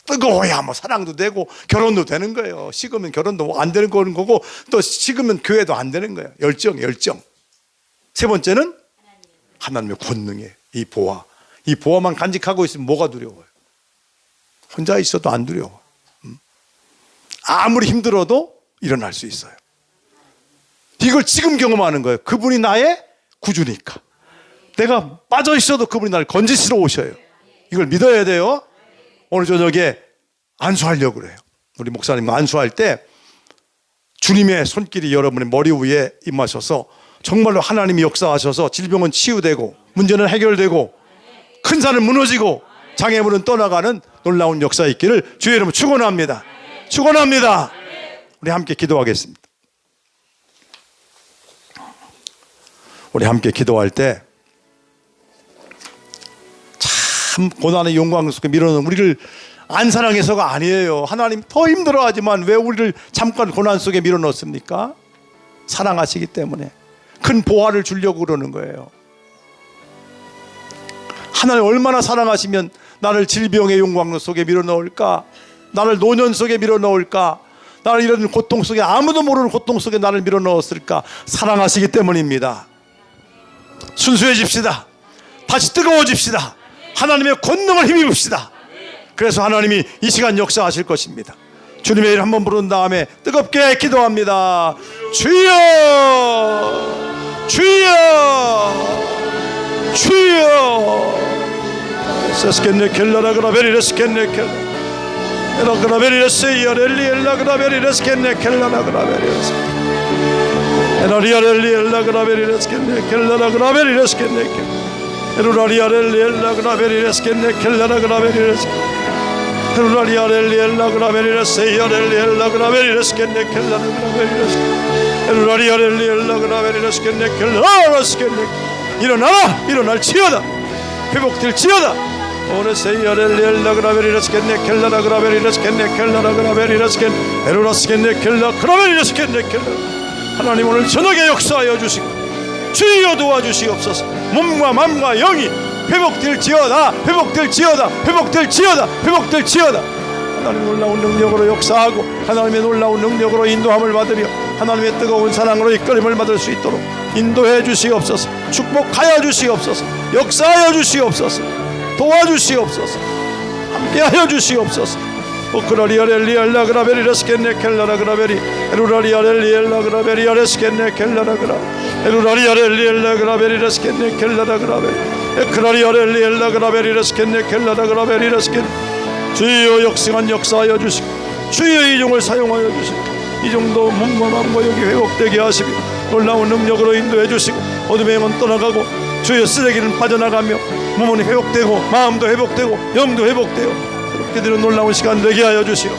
뜨거워야 뭐 사랑도 되고 결혼도 되는 거예요. 식으면 결혼도 안 되는 거고, 또 식으면 교회도 안 되는 거예요. 열정. 세 번째는 하나님의 권능의 이 보화. 이 보화만 간직하고 있으면 뭐가 두려워요? 혼자 있어도 안 두려워. 아무리 힘들어도 일어날 수 있어요. 이걸 지금 경험하는 거예요. 그분이 나의 구주니까. 내가 빠져 있어도 그분이 나를 건지시러 오셔요. 이걸 믿어야 돼요. 오늘 저녁에 안수하려고 그래요. 우리 목사님 안수할 때 주님의 손길이 여러분의 머리 위에 임하셔서 정말로 하나님이 역사하셔서 질병은 치유되고 문제는 해결되고 큰 산은 무너지고 장애물은 떠나가는 놀라운 역사 있기를 주의 이름으로 축원합니다. 축원합니다. 우리 함께 기도하겠습니다. 우리 함께 기도할 때 참 고난의 영광 속에 밀어넣은 우리를 안 사랑해서가 아니에요. 하나님 더 힘들어하지만 왜 우리를 잠깐 고난 속에 밀어넣습니까? 사랑하시기 때문에 큰 보화를 주려고 그러는 거예요. 하나님 얼마나 사랑하시면 나를 질병의 용광로 속에 밀어넣을까? 나를 노년 속에 밀어넣을까? 나를 이런 고통 속에, 아무도 모르는 고통 속에 나를 밀어넣었을까? 사랑하시기 때문입니다. 순수해집시다. 다시 뜨거워집시다. 하나님의 권능을 힘입읍시다. 그래서 하나님이 이 시간 역사하실 것입니다. 주님의 이름 한번 부른 다음에 뜨겁게 기도합니다. 주여, 주여, 주여. 세스켄네 켈라라그라 베리레스켄네 켈라 에라그라 베리레스이어 렐리 엘라그라 베리레스켄네 켈라라그라 베리레스 에라리아 렐리 엘라그라 베리레스켄네 켈라라그라 베리레스켄네 켈라 에루라리아렐리 엘라그라베리레스켄네 켈라라그라베리레스 에루라리아렐리 엘라그라베리레스 이어렐리 엘라그라베리레스켄네 켈라라그라베리레스 에루라리아렐리 엘라그라베리레스켄네 켈라라스켄네 일어나라! 일어날지어다! 회복될지어다! 오르세이어렐리엘라 그라베리라스겠네 켈라라 그라베리라스겠네 켈라라 그라베리라스겠 에로라스겠네 켈라 그라베리라스겠네 켈라. 하나님 오늘 저녁에 역사하여 주시고 주여 도와주시옵소서. 몸과 마음과 영이 회복될지어다 회복될지어다 회복될지어다 회복될지어다. 하나님 놀라운 능력으로 역사하고 하나님의 놀라운 능력으로 인도함을 받으며 하나님의 뜨거운 사랑으로 이끌림을 받을 수 있도록 인도해 주시옵소서. 축복하여 주시옵소서. 역사하여 주시옵소서. 도와주시옵소서. 함께하여 주시옵소서. 오크라리아렐리알라 그라베리라스겠네 켈라라 그라베리 에루라리아렐리엘라 그라베리아레스겠네 켈라라 그라 에루라리아렐리엘라 그라베리라스겠네 켈라라 그라베리 에크라리아렐리엘라 그라베리라스겠네 켈라라 그라베리라스겠네. 주여 역승한 역사하여 주시고 주여 이종을 사용하여 주시고 이 정도 몸과 마음과 영이 회복되게 하시고 놀라운 능력으로 인도해 주시고 어둠의 영은 떠나가고 주여 쓰레기는 빠져나가며 몸은 회복되고 마음도 회복되고 영도 회복되고 그렇게 되는 놀라운 시간 되게 하여 주시고